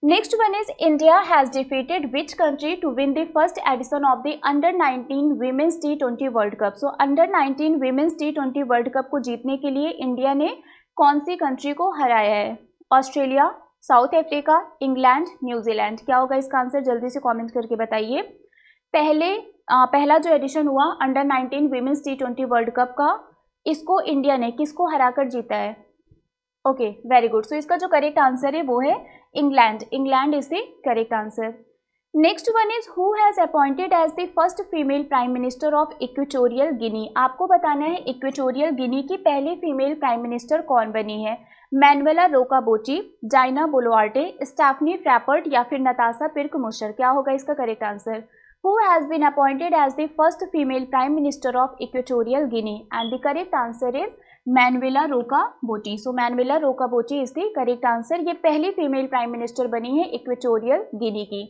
next one is India has defeated which country to win the first edition of the under 19 women's T20 world cup. So under 19 women's T20 world cup को जीतने के लिए इंडिया ने कौन सी कंट्री को हराया है? Australia, south Africa, England, New Zealand. क्या होगा इसका आंसर? जल्दी से कमेंट करके बताइए। पहला जो एडिशन हुआ under 19 women's T20 world cup का, इसको इंडिया ने किसको हराकर जीता है? Okay, very good. सो इसका जो करेक्ट आंसर है वो है England. England is the correct answer. Next one is who has appointed as the first female prime minister of Equatorial Guinea. आपको बताना है इक्वेटोरियल गिनी की पहली फीमेल प्राइम मिनिस्टर कौन बनी है? मैनुएला रोकाबोची, डायना बोलोआर्टे, स्टेफनी फ्रैपर्ट या फिर नताशा पिर्क मुशर। क्या होगा इसका correct answer? Who has been appointed as the first female prime minister of Equatorial Guinea? And the correct answer is Manuela Roka Botey. So Manuela Roka Botey is the correct answer. ये पहली फीमेल प्राइम मिनिस्टर बनी है इक्वेटोरियल गिनी की।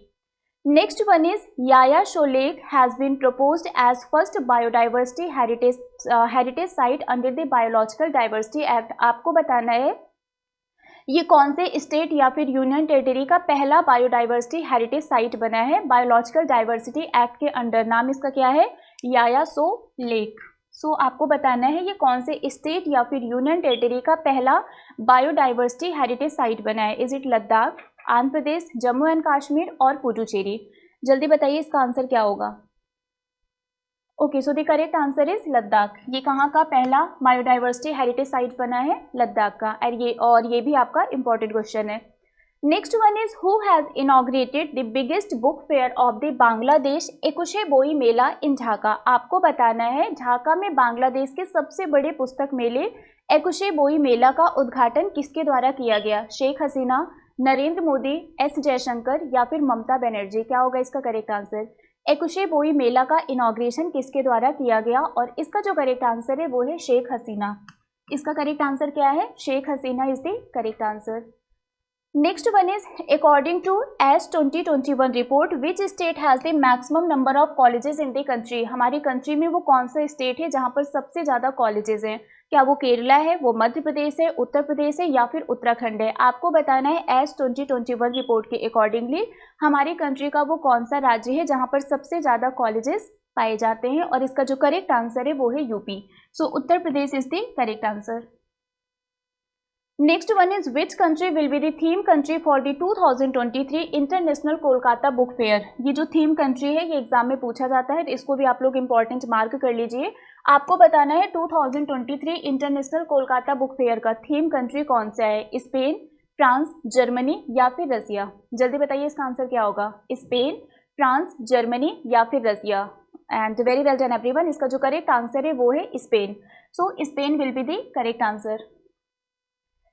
Next one is Yaya Tso lake has been proposed as first biodiversity heritage site under the biological diversity act. आपको बताना है ये कौन से स्टेट या फिर यूनियन टेरिटरी का पहला बायोडाइवर्सिटी हेरिटेज साइट बना है बायोलॉजिकल डाइवर्सिटी एक्ट के अंडर। नाम इसका क्या है? याया सो लेक। सो आपको बताना है ये कौन से स्टेट या फिर यूनियन टेरिटरी का पहला बायोडाइवर्सिटी हेरिटेज साइट बना है। Is it Ladakh, Andhra Pradesh, Jammu and Kashmir और पुडुचेरी? जल्दी बताइए इसका आंसर क्या होगा। Okay, so the correct answer is Ladakh. ये कहाँ का पहला बायोडाइवर्सिटी हेरिटेज साइट बना है? लद्दाख का। और ये भी आपका इंपॉर्टेंट क्वेश्चन है। Next one is who has inaugurated the biggest book fair of the Bangladesh Ekushey Boi Mela इन ढाका। आपको बताना है ढाका में बांग्लादेश के सबसे बड़े पुस्तक मेले एकुशे बोई मेला का उद्घाटन किसके द्वारा किया गया? शेख हसीना, नरेंद्र मोदी, एस जयशंकर या फिर ममता बनर्जी? क्या होगा इसका करेक्ट आंसर? एकुशे बोई मेला का इनॉग्रेशन किसके द्वारा किया गया और इसका जो करेक्ट आंसर है वो है शेख हसीना। इसका करेक्ट आंसर क्या है? Sheikh Hasina is the correct answer. Next one is according to as 2021 report which state has the maximum number of colleges in the country. हमारी कंट्री में वो कौन सा स्टेट है जहां पर सबसे ज़्यादा कॉलेजेस हैं? क्या वो केरला है, वो मध्य प्रदेश है, उत्तर प्रदेश है या फिर उत्तराखंड है? आपको बताना है एस 2021 रिपोर्ट के अकॉर्डिंगली हमारी कंट्री का वो कौन सा राज्य है जहां पर सबसे ज़्यादा कॉलेजेस पाए जाते हैं और इसका जो करेक्ट आंसर है वो है UP. So Uttar Pradesh is the correct answer. Next one is which country will be the theme country for the 2023 international Kolkata book fair. ये जो थीम कंट्री है ये एग्जाम में पूछा जाता है तो इसको भी आप लोग इंपॉर्टेंट मार्क कर लीजिए। आपको बताना है 2023 इंटरनेशनल कोलकाता बुक फेयर का थीम कंट्री कौन सा है? स्पेन, फ्रांस, जर्मनी या फिर रसिया? जल्दी बताइए इसका आंसर क्या होगा? स्पेन, फ्रांस, जर्मनी या फिर Russia? And very well done everyone, इसका जो करेक्ट आंसर है वो है Spain. So Spain will be the correct answer.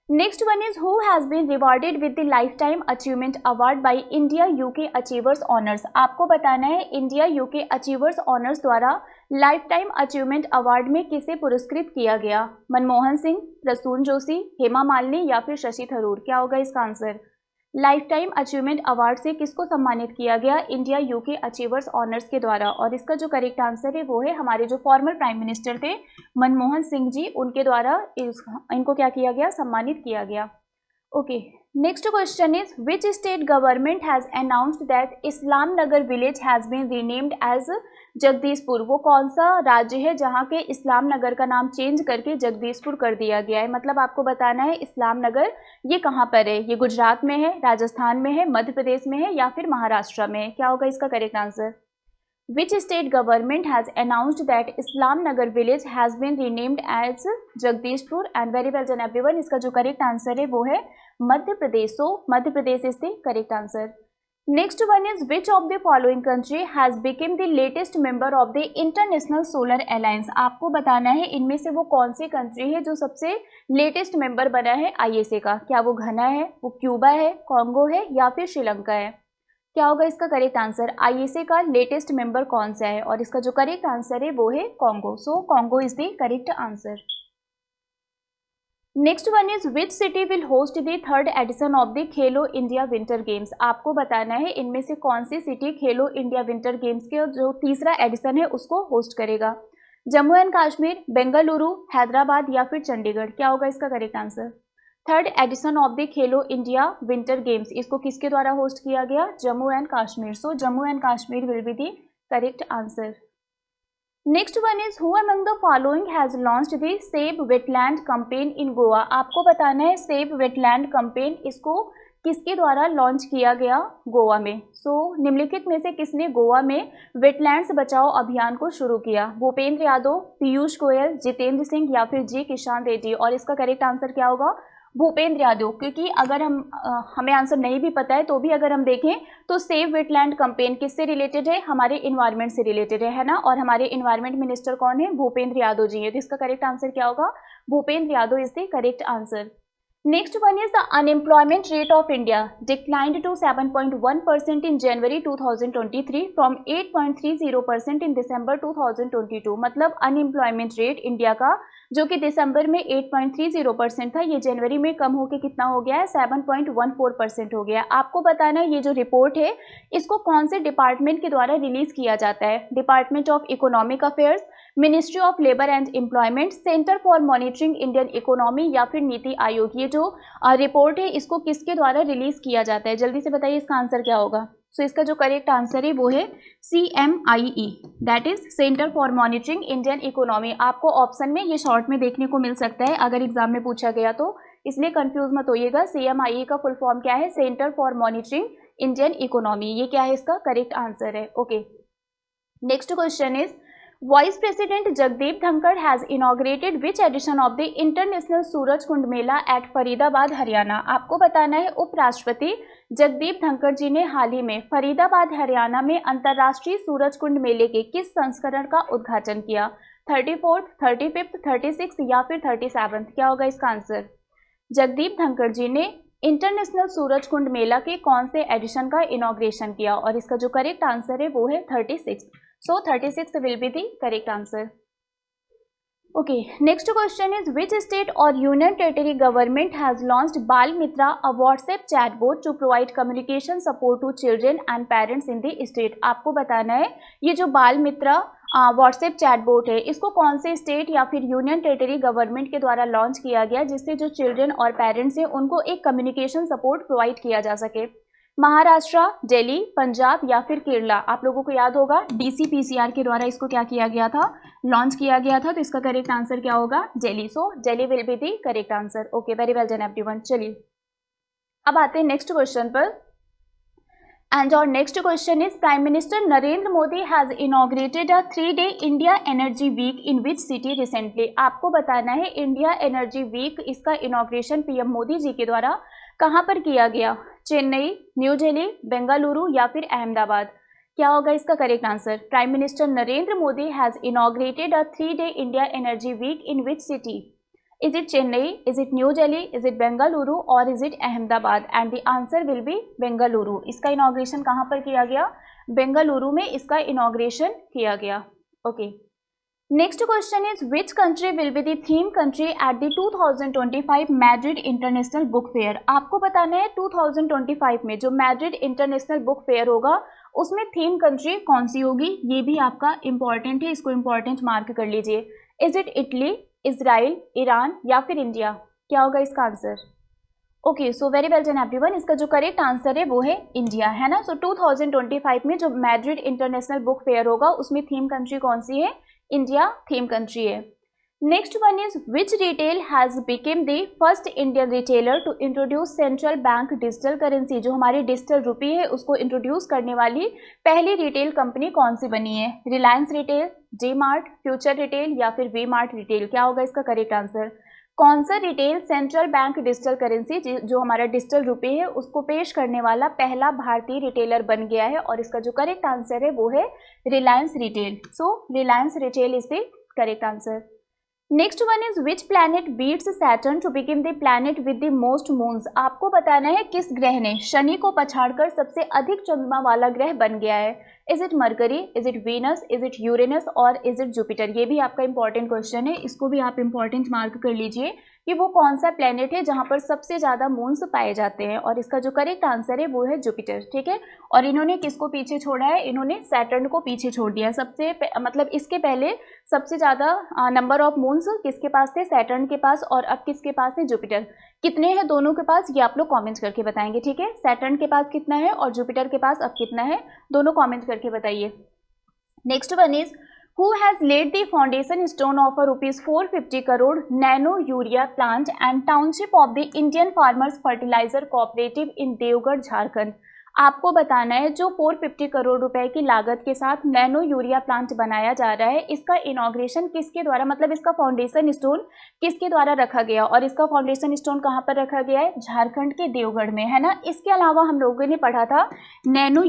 Next one is who has been rewarded with the life time achievement award by India UK achievers honours. आपको बताना है इंडिया यूके अचीवर्स ऑनर्स द्वारा लाइफ टाइम अचीवमेंट अवार्ड में किसे पुरस्कृत किया गया? मनमोहन सिंह, प्रसून जोशी, हेमा मालिनी या फिर शशि थरूर? क्या होगा इसका answer? Life time achievement award से किसको सम्मानित किया गया? इंडिया यूके अचीवर्स ऑनर्स के द्वारा। और इसका जो करेक्ट आंसर है वो है हमारे जो फॉर्मर प्राइम मिनिस्टर थे मनमोहन सिंह जी, उनके द्वारा इनको क्या किया गया? सम्मानित किया गया। Okay, next question is which state government has announced that Islam Nagar village has been renamed as Jagdishpur. वो कौन सा राज्य है जहाँ के इस्लाम नगर का नाम चेंज करके जगदीशपुर कर दिया गया है? मतलब आपको बताना है इस्लाम नगर ये कहाँ पर है? ये गुजरात में है, राजस्थान में है, मध्य प्रदेश में है या फिर महाराष्ट्र में है? क्या होगा इसका correct answer? Which state government has announced that Islam Nagar village has been renamed as Jagdishpur? And very well done everyone, इसका जो करेक्ट आंसर है वो है Madhya Pradesh. So Madhya Pradesh is the correct answer. Next one is which of the following country has became the latest member of the International Solar Alliance. आपको बताना है इनमें से वो कौन सी कंट्री है जो सबसे लेटेस्ट मेंबर बना है ISA का। क्या वो घना है, वो क्यूबा है, कॉन्गो है या फिर श्रीलंका है? क्या होगा इसका करेक्ट आंसर? आईएसए का लेटेस्ट मेंबर कौन सा है? और इसका जो करेक्ट आंसर है वो है Congo. So Congo is the correct answer. Next one is which city will host the third edition of the Khelo India winter games. आपको बताना है इनमें से कौन सी सिटी खेलो इंडिया विंटर गेम्स के जो तीसरा एडिशन है उसको होस्ट करेगा। जम्मू एंड कश्मीर, बेंगलुरु, हैदराबाद या फिर चंडीगढ़। क्या होगा इसका correct answer? Third edition of the Khelo India winter games इसको किसके द्वारा होस्ट किया गया? Jammu and Kashmir. So Jammu and Kashmir will be the correct answer. Next one is who among the following has launched the save wetland campaign in Goa. आपको बताना है सेव वेटलैंड कैंपेन इसको किसके द्वारा लॉन्च किया गया गोवा में। निम्नलिखित में से किसने गोवा में वेटलैंड्स बचाओ अभियान को शुरू किया? भूपेंद्र यादव, पीयूष गोयल, जितेंद्र सिंह या फिर जी किशन रेड्डी। और इसका करेक्ट आंसर क्या होगा? भूपेंद्र यादव। क्योंकि अगर हमें आंसर नहीं भी पता है तो भी अगर हम देखें तो सेव वेटलैंड कैंपेन किससे रिलेटेड है? हमारे इन्वायरमेंट से रिलेटेड है ना। और हमारे इन्वायरमेंट मिनिस्टर कौन है? भूपेंद्र यादव जी है। तो इसका करेक्ट आंसर क्या होगा? Bhupendra Yadav is the correct answer. Next one is the unemployment rate of India declined to 7.1% in January 2023 from 8.30% in December 2022। मतलब अनएम्प्लॉयमेंट रेट इंडिया का जो कि दिसंबर में 8.30% था, ये जनवरी में कम होकर कितना हो गया है? 7.14% हो गया। आपको बताना है ये जो रिपोर्ट है इसको कौन से डिपार्टमेंट के द्वारा रिलीज किया जाता है? Department of economic affairs, ministry of labour and employment, centre for monitoring Indian economy या फिर नीति आयोग। ये जो रिपोर्ट है इसको किसके द्वारा रिलीज किया जाता है? जल्दी से बताइए इसका आंसर क्या होगा? इसका जो करेक्ट आंसर है वो है CMIE, that is centre for monitoring Indian economy. आपको ऑप्शन में ये शॉर्ट में देखने को मिल सकता है अगर एग्जाम में पूछा गया तो, इसलिए कंफ्यूज मत होइएगा। CMIE का फुल फॉर्म क्या है? Centre for monitoring Indian economy. ये क्या है? इसका करेक्ट आंसर है। Okay, next question is vice president Jagdeep Dhankhar has inaugurated which edition of the international Suraj Kund Mela at Faridabad Haryana. आपको बताना है उपराष्ट्रपति जगदीप धनखड़ जी ने हाल ही में फरीदाबाद हरियाणा में अंतर्राष्ट्रीय सूरज कुंड मेले के किस संस्करण का उद्घाटन किया? 34th, 35th, 36th या फिर 37th। क्या होगा इसका आंसर? जगदीप धनखड़ जी ने इंटरनेशनल सूरज कुंड मेला के कौन से एडिशन का इनॉग्रेशन किया? और इसका जो करेक्ट आंसर है वो है 36। So 36 will be the correct answer. Okay, next question is which state or union territory government has launched Bal Mitra, a WhatsApp chatbot to provide communication support to children and parents in the state। आपको बताना है ये जो बाल मित्रा व्हाट्सएप चैटबोट है इसको कौन से स्टेट या फिर यूनियन टेरिटरी गवर्नमेंट के द्वारा लॉन्च किया गया जिससे जो चिल्ड्रन और पेरेंट्स हैं उनको एक कम्युनिकेशन सपोर्ट प्रोवाइड किया जा सके? महाराष्ट्र, दिल्ली, पंजाब या फिर केरला। आप लोगों को याद होगा DCPCR के द्वारा इसको क्या किया गया था? लॉन्च किया गया था। तो इसका करेक्ट आंसर क्या होगा? Delhi. So Delhi will be the correct answer. Okay, very well done everyone. चलिए अब आते हैं नेक्स्ट क्वेश्चन पर। एंड और next question is prime minister Narendra Modi has inaugurated a 3-day India energy week in which city recently. आपको बताना है इंडिया एनर्जी वीक इसका इनॉग्रेशन PM मोदी जी के द्वारा कहाँ पर किया गया? चेन्नई, न्यू दिल्ली, बेंगलुरु या फिर अहमदाबाद। क्या होगा इसका correct answer? Prime minister Narendra Modi has inaugurated a 3-day India energy week in which city? Is it Chennai? Is it New Delhi? Is it Bengaluru? Or is it Ahmedabad? And the answer will be Bengaluru। इसका इनॉग्रेशन कहाँ पर किया गया? बेंगलुरु में इसका इनॉग्रेशन किया गया। Okay, next question is which country will be the theme country at the 2025 Madrid international book fair. आपको बताना है 2025 में जो मैड्रिड इंटरनेशनल बुक फेयर होगा उसमें थीम कंट्री कौन सी होगी? ये भी आपका इंपॉर्टेंट है, इसको इंपॉर्टेंट मार्क कर लीजिए। Is it Italy, Israel, Iran या फिर इंडिया? क्या होगा इसका answer? Okay, so very well done everyone. इसका जो करेक्ट आंसर है वो है इंडिया, है ना। सो 2025 में जो मैड्रिड इंटरनेशनल बुक फेयर होगा उसमें थीम कंट्री कौन सी है? इंडिया थीम कंट्री है। Next one is which retail has became the first Indian retailer to introduce central bank digital currency. जो हमारी डिजिटल रुपी है उसको इंट्रोड्यूस करने वाली पहली रिटेल कंपनी कौन सी बनी है? Reliance retail, D mart, future retail या फिर वी मार्ट रिटेल। क्या होगा इसका करेक्ट आंसर? कौन सा retail central bank digital currency जो हमारा डिजिटल रुपये है उसको पेश करने वाला पहला भारतीय रिटेलर बन गया है? और इसका जो करेक्ट आंसर है वो है Reliance retail. So Reliance retail is the correct answer. Next one is which planet beats Saturn to become the planet with the most moons. आपको बताना है किस ग्रह ने शनि को पछाड़कर सबसे अधिक चंद्रमा वाला ग्रह बन गया है। Is it mercury, is it Venus, is it Uranus और इज इट जुपिटर। ये भी आपका इंपॉर्टेंट क्वेश्चन है, इसको भी आप इंपॉर्टेंट मार्क कर लीजिए कि वो कौन सा प्लेनेट है जहां पर सबसे ज़्यादा मून्स पाए जाते हैं। और इसका जो करेक्ट आंसर है वो है जुपिटर, ठीक है। और इन्होंने किसको पीछे छोड़ा है, इन्होंने सैटर्न को पीछे छोड़ दिया। मतलब इसके पहले सबसे ज़्यादा नंबर ऑफ मून्स किसके पास थे, सैटर्न के पास, और अब किसके पास है, जुपिटर। कितने हैं दोनों के पास, ये आप लोग कॉमेंट्स करके बताएंगे, ठीक है। सैटर्न के पास कितना है और जुपिटर के पास अब कितना है, दोनों कॉमेंट करके बताइए। Next one is who has laid the foundation stone of a rupees 450 crore nano urea plant and township of the Indian Farmers Fertilizer Cooperative in देवगढ़ झारखंड। आपको बताना है जो 450 करोड़ रुपए की लागत के साथ नैनो यूरिया प्लांट बनाया जा रहा है, इसका इनॉग्रेशन किसके द्वारा, मतलब इसका फाउंडेशन स्टोन किसके द्वारा रखा गया, और इसका फाउंडेशन स्टोन कहाँ पर रखा गया है, झारखंड के देवगढ़ में, है ना। इसके अलावा हम लोगों ने पढ़ा था नैनो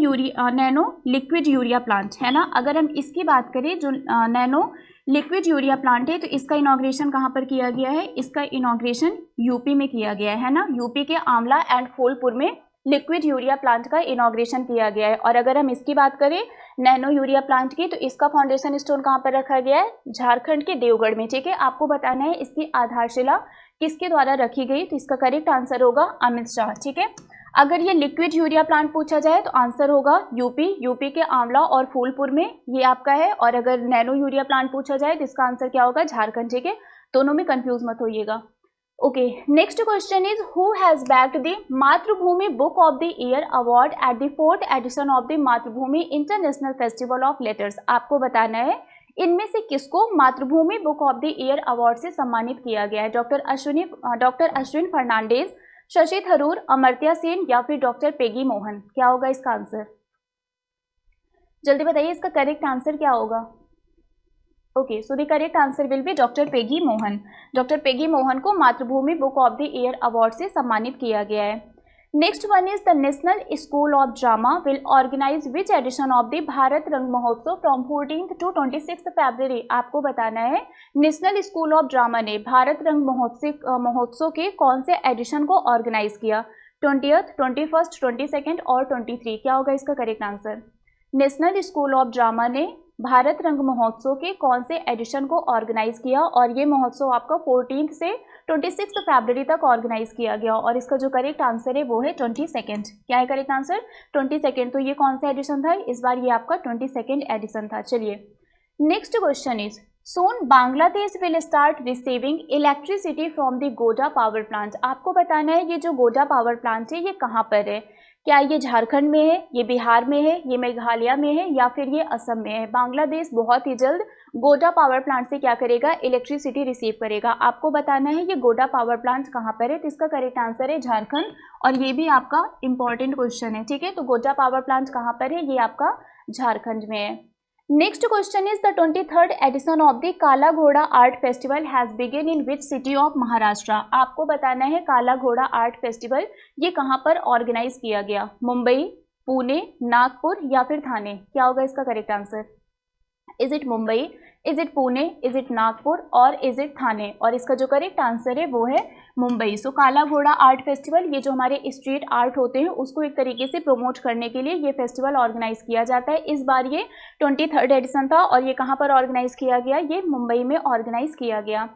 लिक्विड यूरिया प्लांट, है ना। अगर हम इसकी बात करें जो नैनो लिक्विड यूरिया प्लांट है, तो इसका इनॉग्रेशन कहाँ पर किया गया है, इसका इनॉग्रेशन यूपी में किया गया है ना। यूपी के आंवला एंड फूलपुर में लिक्विड यूरिया प्लांट का इनॉग्रेशन किया गया है। और अगर हम इसकी बात करें नैनो यूरिया प्लांट की, तो इसका फाउंडेशन स्टोन कहाँ पर रखा गया है, झारखंड के देवगढ़ में, ठीक है। आपको बताना है इसकी आधारशिला किसके द्वारा रखी गई, तो इसका करेक्ट आंसर होगा अमित शाह, ठीक है। अगर ये लिक्विड यूरिया प्लांट पूछा जाए तो आंसर होगा यूपी के आंवला और फूलपुर में, ये आपका है। और अगर नैनो यूरिया प्लांट पूछा जाए तो इसका आंसर क्या होगा, झारखंड, ठीक है। दोनों में कंफ्यूज मत होइएगा। Okay, next question is who has bagged the Mathrubhumi book of the year award at the 4th edition of the Mathrubhumi international festival of letters. आपको बताना है इनमें से किसको Mathrubhumi book of the year award से सम्मानित किया गया है। डॉक्टर अश्विन फर्नांडिस, शशि थरूर, अमर्त्य सेन या फिर डॉक्टर पेगी मोहन। क्या होगा इसका आंसर, जल्दी बताइए इसका करेक्ट आंसर क्या होगा। Okay, so the correct answer will be doctor Peggy Mohan. Doctor Peggy Mohan को Mathrubhumi book of the year award से सम्मानित किया गया है। Next one is the national school of drama will organise which edition of the Bharat Rang Mahotsav from 14th to 26th फरवरी। आपको बताना है नेशनल स्कूल ऑफ ड्रामा ने भारत रंग महोत्सव के कौन से एडिशन को ऑर्गेनाइज किया, 20th, 21st, 22nd और 23। क्या होगा इसका correct answer. National school of drama ने भारत रंग महोत्सव के कौन से एडिशन को ऑर्गेनाइज किया, और ये महोत्सव आपका 14th से 26 फरवरी तक ऑर्गेनाइज किया गया। और इसका जो करेक्ट आंसर है वो है 22nd। क्या है करेक्ट आंसर, 22nd। तो ये कौन सा एडिशन था, इस बार ये आपका 22nd एडिशन था। चलिए next question is soon Bangladesh will start receiving electricity from the Godda power plant. आपको बताना है ये जो गोडा पावर प्लांट है ये कहाँ पर है, क्या ये झारखंड में है, ये बिहार में है, ये मेघालय में है या फिर ये असम में है। बांग्लादेश बहुत ही जल्द गोडा पावर प्लांट से क्या करेगा, इलेक्ट्रिसिटी रिसीव करेगा। आपको बताना है ये गोडा पावर प्लांट कहाँ पर है, तो इसका करेक्ट आंसर है झारखंड। और ये भी आपका इंपॉर्टेंट क्वेश्चन है, ठीक है। तो गोडा पावर प्लांट कहाँ पर है, ये आपका झारखंड में है। Next question is the 23rd edition of the Kala Ghoda art festival has begun in which city of Maharashtra. आपको बताना है काला घोड़ा आर्ट फेस्टिवल ये कहाँ पर ऑर्गेनाइज किया गया, मुंबई, पुणे, नागपुर या फिर थाने। क्या होगा इसका correct answer, is it Mumbai, is it Pune, is it Nagpur और इज इट थाने। और इसका जो करेक्ट आंसर है वो है मुंबई। सो काला घोड़ा आर्ट फेस्टिवल ये जो हमारे स्ट्रीट आर्ट होते हैं उसको एक तरीके से प्रमोट करने के लिए ये फेस्टिवल ऑर्गेनाइज किया जाता है। इस बार ये 23rd एडिशन था और ये कहाँ पर ऑर्गेनाइज किया गया, ये मुंबई में ऑर्गेनाइज किया गया।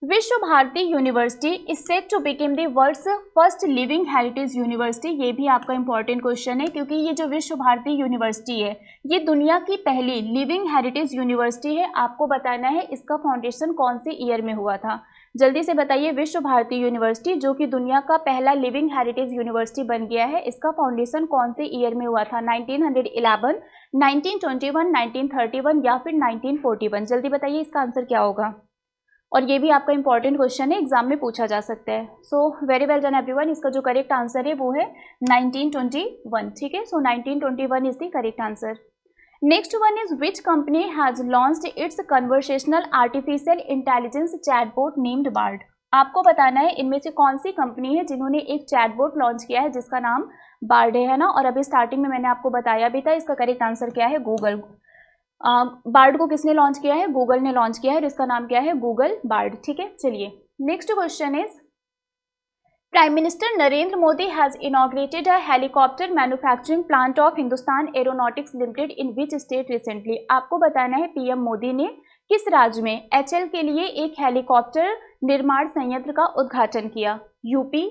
Vishwa Bharati university is set to become the world's first living heritage university. ये भी आपका इंपॉर्टेंट क्वेश्चन है क्योंकि ये जो विश्व भारती यूनिवर्सिटी है ये दुनिया की पहली लिविंग हेरिटेज यूनिवर्सिटी है। आपको बताना है इसका फाउंडेशन कौन से ईयर में हुआ था, जल्दी से बताइए। विश्व भारती यूनिवर्सिटी जो कि दुनिया का पहला लिविंग हेरिटेज यूनिवर्सिटी बन गया है, इसका फाउंडेशन कौन से ईयर में हुआ था, 1911, 1921, 1931 या फिर 1941। जल्दी बताइए इसका आंसर क्या होगा। और ये भी आपका इंपॉर्टेंट क्वेश्चन है, एग्जाम में पूछा जा सकता है। So very well done everyone. इसका जो करेक्ट आंसर है वो है 1921, ठीक है। So 1921 is the correct answer. Next one is which company has launched its conversational artificial intelligence chatbot named Bard. आपको बताना है इनमें से कौन सी कंपनी है जिन्होंने एक चैटबॉट लॉन्च किया है जिसका नाम बार्ड है ना। और अभी स्टार्टिंग में मैंने आपको बताया भी था, इसका करेक्ट आंसर क्या है, गूगल। बार्ड को किसने लॉन्च किया है? गूगल ने लॉन्च किया है, इसका नाम क्या है? Google Bard. ठीक है, चलिए next question is Prime Minister Narendra Modi has inaugurated a helicopter manufacturing plant of Hindustan Aeronautics Limited in which state recently? आपको बताना है पीएम मोदी ने किस राज्य में एचएल के लिए एक हेलीकॉप्टर निर्माण संयंत्र का उद्घाटन किया? यूपी,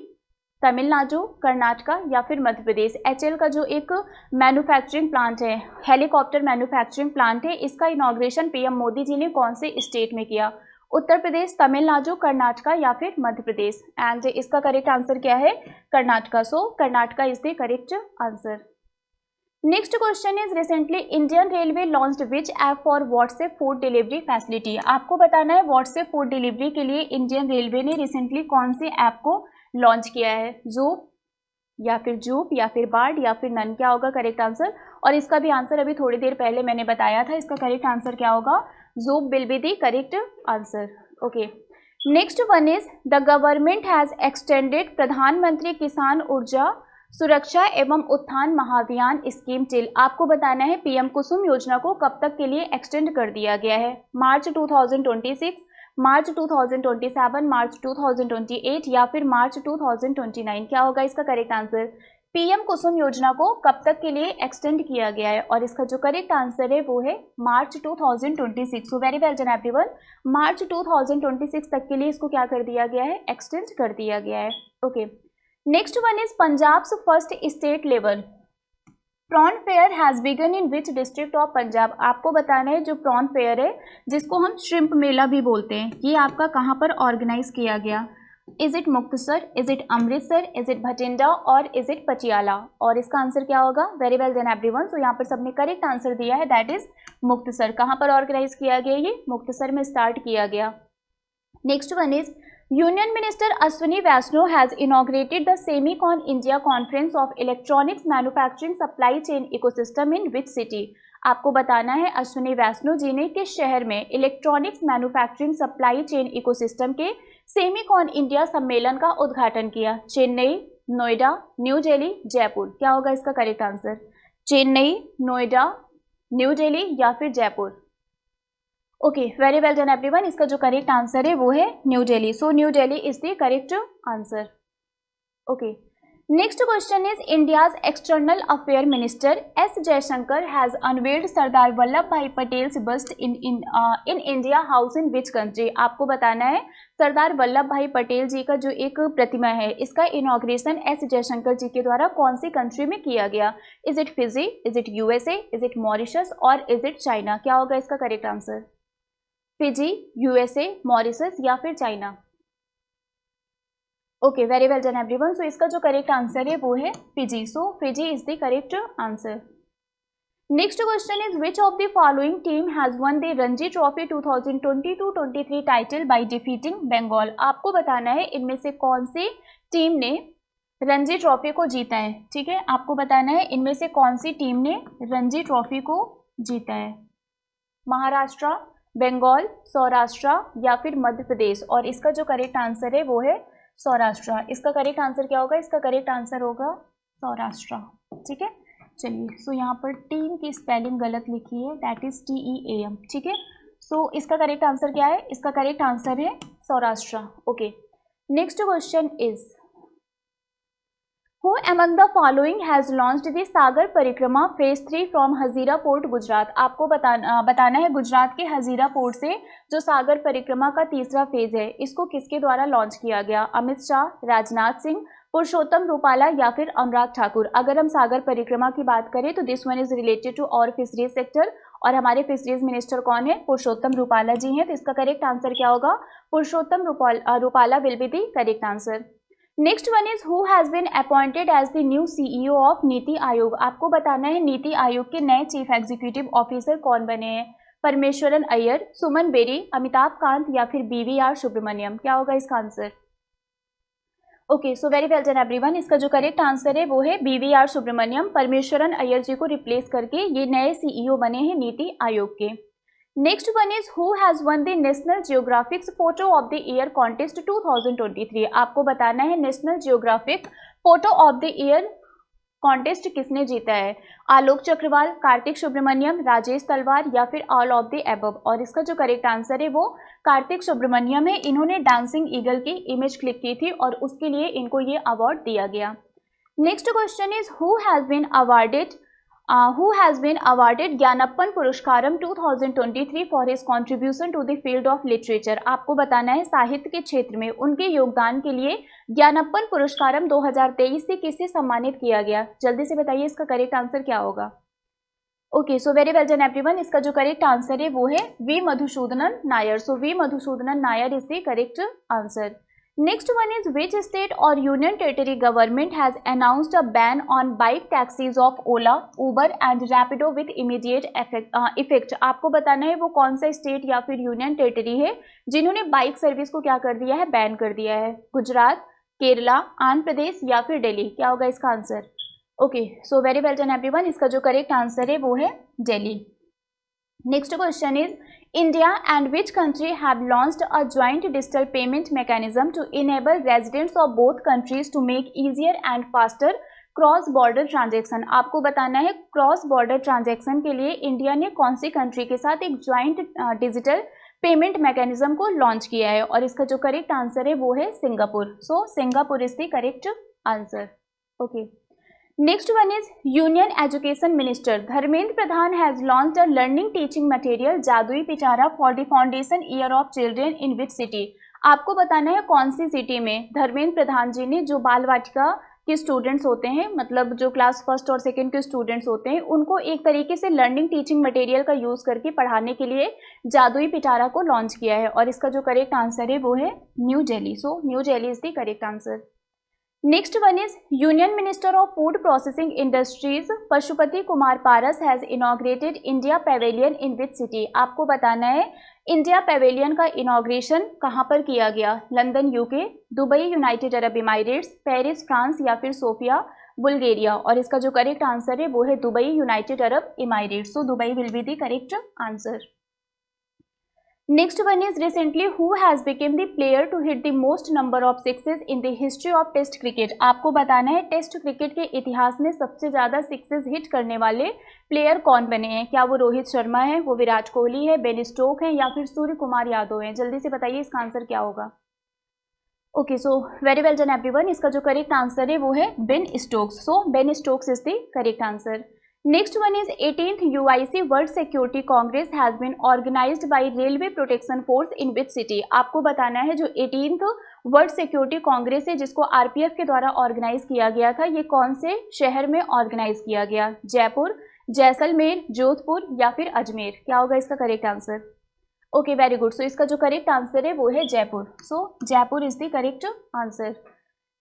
तमिलनाडु, कर्नाटका या फिर मध्य प्रदेश। एचएल का जो एक मैन्युफैक्चरिंग प्लांट है, हेलीकॉप्टर मैन्युफैक्चरिंग प्लांट है, इसका इनॉग्रेशन पीएम मोदी जी ने कौन से स्टेट में किया? उत्तर प्रदेश, तमिलनाडु, कर्नाटका या फिर मध्य प्रदेश। एंड इसका करेक्ट आंसर क्या है? Karnataka. So Karnataka is the correct answer. Next question is recently Indian railway launched which app for WhatsApp food delivery facility? आपको बताना है व्हाट्सएप फूड डिलीवरी के लिए इंडियन रेलवे ने रिसेंटली कौन से ऐप को लॉन्च किया है? जूप या फिर जूप या फिर बार्ड या फिर नन? क्या होगा करेक्ट आंसर? और इसका भी आंसर अभी थोड़ी देर पहले मैंने बताया था, इसका करेक्ट आंसर क्या होगा? Zoop will be the correct answer. Okay, next one is the government has extended प्रधानमंत्री किसान ऊर्जा सुरक्षा एवं उत्थान महाभियान स्कीम टिल। आपको बताना है पीएम कुसुम योजना को कब तक के लिए एक्सटेंड कर दिया गया है? मार्च 2026, मार्च 2027, मार्च 2028 या फिर मार्च 2029? क्या होगा इसका करेक्ट आंसर? पीएम कुसुम योजना को कब तक के लिए एक्सटेंड किया गया है? और इसका जो करेक्ट आंसर है वो है March 2026। So very well done everyone, March 2026 तक के लिए इसको क्या कर दिया गया है? एक्सटेंड कर दिया गया है। Okay, next one is Punjab's first state level prawn fair has begun in which district of Punjab? आपको बताना है जो प्रॉन फेयर है, जिसको हम श्रिम्प मेला भी बोलते हैं, ये आपका कहाँ पर ऑर्गेनाइज किया गया? Is it Muktsar, is it Amritsar, is it Bathinda और इज इट पटियाला? और इसका आंसर क्या होगा? Very well done everyone. So यहाँ पर सबने करेक्ट आंसर दिया है, दैट इज मुक्तसर। कहाँ पर ऑर्गेनाइज किया गया? ये मुक्तसर में स्टार्ट किया गया। Next one is union minister Ashwini Vaishnaw has inaugurated the Semicon India conference of electronics manufacturing supply chain ecosystem in which city? आपको बताना है अश्विनी वैष्णव जी ने किस शहर में electronics manufacturing supply chain ecosystem के सेमीकॉन इंडिया सम्मेलन का उद्घाटन किया? चेन्नई, नोएडा, न्यू दिल्ली, जयपुर? क्या होगा इसका correct answer? Chennai, Noida, new Delhi या फिर Jaipur? Okay, very well done everyone. इसका जो करेक्ट आंसर है वो है new Delhi. So new Delhi is the correct answer. Okay, next question is India's external affair minister S Jaishankar has unveiled Sardar Vallabh Bhai Patels bast in India house in which country? आपको बताना है सरदार वल्लभ भाई पटेल जी का जो एक प्रतिमा है, इसका इनॉग्रेशन एस जयशंकर जी के द्वारा कौन सी कंट्री में किया गया? Is it Fiji, is it USA, is it Mauritius और इज इट चाइना? क्या होगा इसका correct answer? Fiji, USA, Mauritius या फिर China? Okay, very well done everyone. So इसका जो करेक्ट आंसर है वो है Fiji. So Fiji is the correct answer. Next question is which of the following team has won the Ranji trophy 2022-23 title by defeating Bengal? आपको बताना है इनमें से कौन सी टीम ने रणजी ट्रॉफी को जीता है। ठीक है, आपको बताना है इनमें से कौन सी टीम ने रणजी ट्रॉफी को जीता है? महाराष्ट्र, बंगाल, सौराष्ट्र या फिर मध्य प्रदेश? और इसका जो करेक्ट आंसर है वो है सौराष्ट्र। इसका करेक्ट आंसर क्या होगा? इसका करेक्ट आंसर होगा सौराष्ट्र। ठीक है, चलिए। सो यहाँ पर टीम की स्पेलिंग गलत लिखी है, दैट इज TEAM। ठीक है, सो इसका करेक्ट आंसर क्या है? इसका करेक्ट आंसर है Saurashtra. Okay, next question is Who among the following has launched the सागर परिक्रमा phase 3 from Hazira port Gujarat? आपको बताना है गुजरात के हजीरा पोर्ट से जो सागर परिक्रमा का तीसरा फेज है, इसको किसके द्वारा लॉन्च किया गया? अमित शाह, राजनाथ सिंह, पुरुषोत्तम रूपाला या फिर अनुराग ठाकुर? अगर हम सागर परिक्रमा की बात करें तो this one is related to और फिशरीज सेक्टर, और हमारे फिशरीज मिनिस्टर कौन है? पुरुषोत्तम रूपाला जी हैं। तो इसका करेक्ट आंसर क्या होगा? Purushottam Rupala will be the correct answer. Next one is who has been appointed as the new CEO of NITI Aayog? आपको बताना है नीति आयोग के नए चीफ एग्जीक्यूटिव ऑफिसर कौन बने हैं? परमेश्वरन अय्यर, सुमन बेरी, अमिताभ कांत या फिर BVR सुब्रमण्यम? क्या होगा इसका answer? Okay, so very well done everyone. इसका जो करेक्ट आंसर है वो है BVR सुब्रमण्यम। परमेश्वरन अय्यर जी को रिप्लेस करके ये नए CEO बने हैं नीति आयोग के। Next one is who has won the national geographics photo of the year contest 2023? आपको बताना है national geographic photo of the year contest किसने जीता है? आलोक चक्रवाल, कार्तिक सुब्रमण्यम, राजेश तलवार या फिर ऑल ऑफ द एबव। और इसका जो करेक्ट आंसर है वो कार्तिक सुब्रमण्यम है। इन्होंने डांसिंग ईगल की इमेज क्लिक की थी और उसके लिए इनको ये अवार्ड दिया गया। Next question is who has been awarded Gnanappan Puraskaram 2023 for his contribution to the field of literature. आपको बताना है साहित्य के क्षेत्र में उनके योगदान के लिए ज्ञानप्पन पुरस्कारम 2023 से किसे सम्मानित किया गया? जल्दी से बताइए इसका करेक्ट आंसर क्या होगा। Okay, so very well done everyone. इसका जो करेक्ट आंसर है वो है V Madhusoodanan Nair. So V Madhusoodanan Nair is the correct answer. Next one is which state or union territory government has announced a ban on bike taxis of Ola, Uber and Rapido with immediate effect। आपको बताना है वो कौन सा स्टेट या फिर यूनियन टेरिटरी है जिन्होंने बाइक सर्विस को क्या कर दिया है? बैन कर दिया है। गुजरात, केरला, आंध्र प्रदेश या फिर दिल्ली? क्या होगा इसका answer? Okay, so very well done everyone. इसका जो करेक्ट आंसर है वो है Delhi. Next question is India and which country have launched a joint digital payment mechanism to enable residents of both countries to make easier and faster cross border transaction? आपको बताना है क्रॉस बॉर्डर ट्रांजैक्शन के लिए इंडिया ने कौन सी कंट्री के साथ एक ज्वाइंट डिजिटल पेमेंट मैकेनिज्म को लॉन्च किया है? और इसका जो करेक्ट आंसर है वो है Singapore. So Singapore is the correct answer. Okay, next one is union education minister Dharmendra Pradhan has launched a learning teaching material जादुई पिटारा for the foundation year of children in which city? आपको बताना है कौन सी सिटी में धर्मेंद्र प्रधान जी ने जो बाल वाटिका के स्टूडेंट्स होते हैं, मतलब जो क्लास फर्स्ट और सेकंड के स्टूडेंट्स होते हैं, उनको एक तरीके से लर्निंग टीचिंग मटेरियल का यूज करके पढ़ाने के लिए जादुई पिटारा को लॉन्च किया है। और इसका जो करेक्ट आंसर है वो है new Delhi. So new Delhi is the correct answer. Next one is union minister of food processing industries Pashupati Kumar Paras has inaugurated India pavilion in which city? आपको बताना है इंडिया पैवेलियन का इनॉग्रेशन कहाँ पर किया गया? London UK, Dubai United Arab Emirates, Paris France या फिर सोफिया बुल्गारिया? और इसका जो करेक्ट आंसर है वो है Dubai United Arab Emirates. So Dubai will be the correct answer. Next one is recently who has become the player to hit the most number of sixes in the history of Test cricket? आपको बताना है टेस्ट क्रिकेट के इतिहास में सबसे ज़्यादा सिक्सेस हिट करने वाले प्लेयर कौन बने हैं? क्या वो रोहित शर्मा है, वो विराट कोहली है, बेन स्टोक है या फिर सूर्य कुमार यादव है? जल्दी से बताइए इसका आंसर क्या होगा। Okay, so very well done everyone. इसका जो करेक्ट आंसर है वो है Ben Stokes. So Ben Stokes is the correct answer. Next one is 18th UIC World Security Congress has been organized by Railway Protection Force in which city? आपको बताना है जो 18th वर्ल्ड सिक्योरिटी कांग्रेस है जिसको आरपीएफ के द्वारा ऑर्गेनाइज किया गया था, ये कौन से शहर में ऑर्गेनाइज किया गया? जयपुर, जैसलमेर, जोधपुर या फिर अजमेर? क्या होगा इसका correct answer? Okay, very good. So इसका जो करेक्ट आंसर है वो है Jaipur. So Jaipur is the correct answer.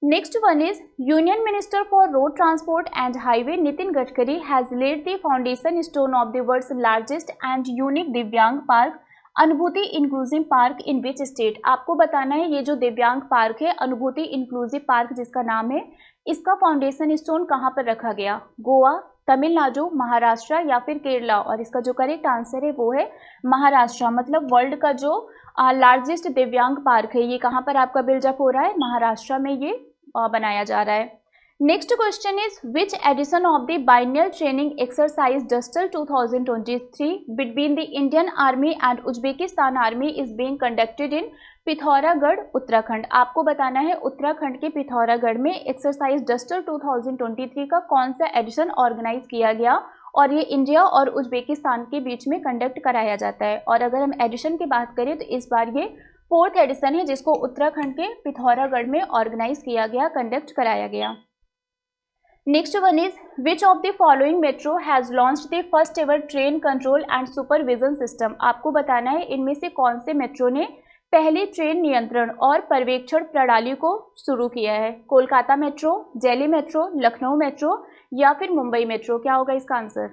Next one is Union Minister for Road Transport and Highway Nitin Gadkari has laid the foundation stone of the world's largest and unique दिव्यांग पार्क अनुभूति inclusive park in which state? आपको बताना है ये जो दिव्यांग पार्क है अनुभूति इंक्लूसिव पार्क जिसका नाम है, इसका फाउंडेशन स्टोन कहाँ पर रखा गया? गोवा, तमिलनाडु, महाराष्ट्र या फिर केरला? और इसका जो करेक्ट आंसर है वो है महाराष्ट्र। मतलब वर्ल्ड का जो लार्जेस्ट दिव्यांग पार्क है ये कहाँ पर आपका बिल्डअप हो रहा है? महाराष्ट्र में ये बनाया जा रहा है। Next question is which edition of the bilateral training exercise Dustlik 2023 between the Indian army and Uzbekistan army is being conducted in Pithoragarh Uttarakhand? आपको बताना है उत्तराखंड के पिथौरागढ़ में एक्सरसाइज डस्टर 2023 का कौन सा एडिशन ऑर्गेनाइज किया गया और ये इंडिया और उज्बेकिस्तान के बीच में कंडक्ट कराया जाता है। और अगर हम एडिशन की बात करें तो इस बार ये 4th एडिशन है जिसको उत्तराखंड के पिथौरागढ़ में ऑर्गेनाइज किया गया, कंडक्ट कराया गया। Next one is which of the following metro has launched the first ever train control and supervision system? आपको बताना है इनमें से कौन से मेट्रो ने पहली ट्रेन नियंत्रण और पर्यवेक्षण प्रणाली को शुरू किया है? Kolkata metro, Delhi metro, Lucknow metro या फिर मुंबई मेट्रो? क्या होगा इसका answer?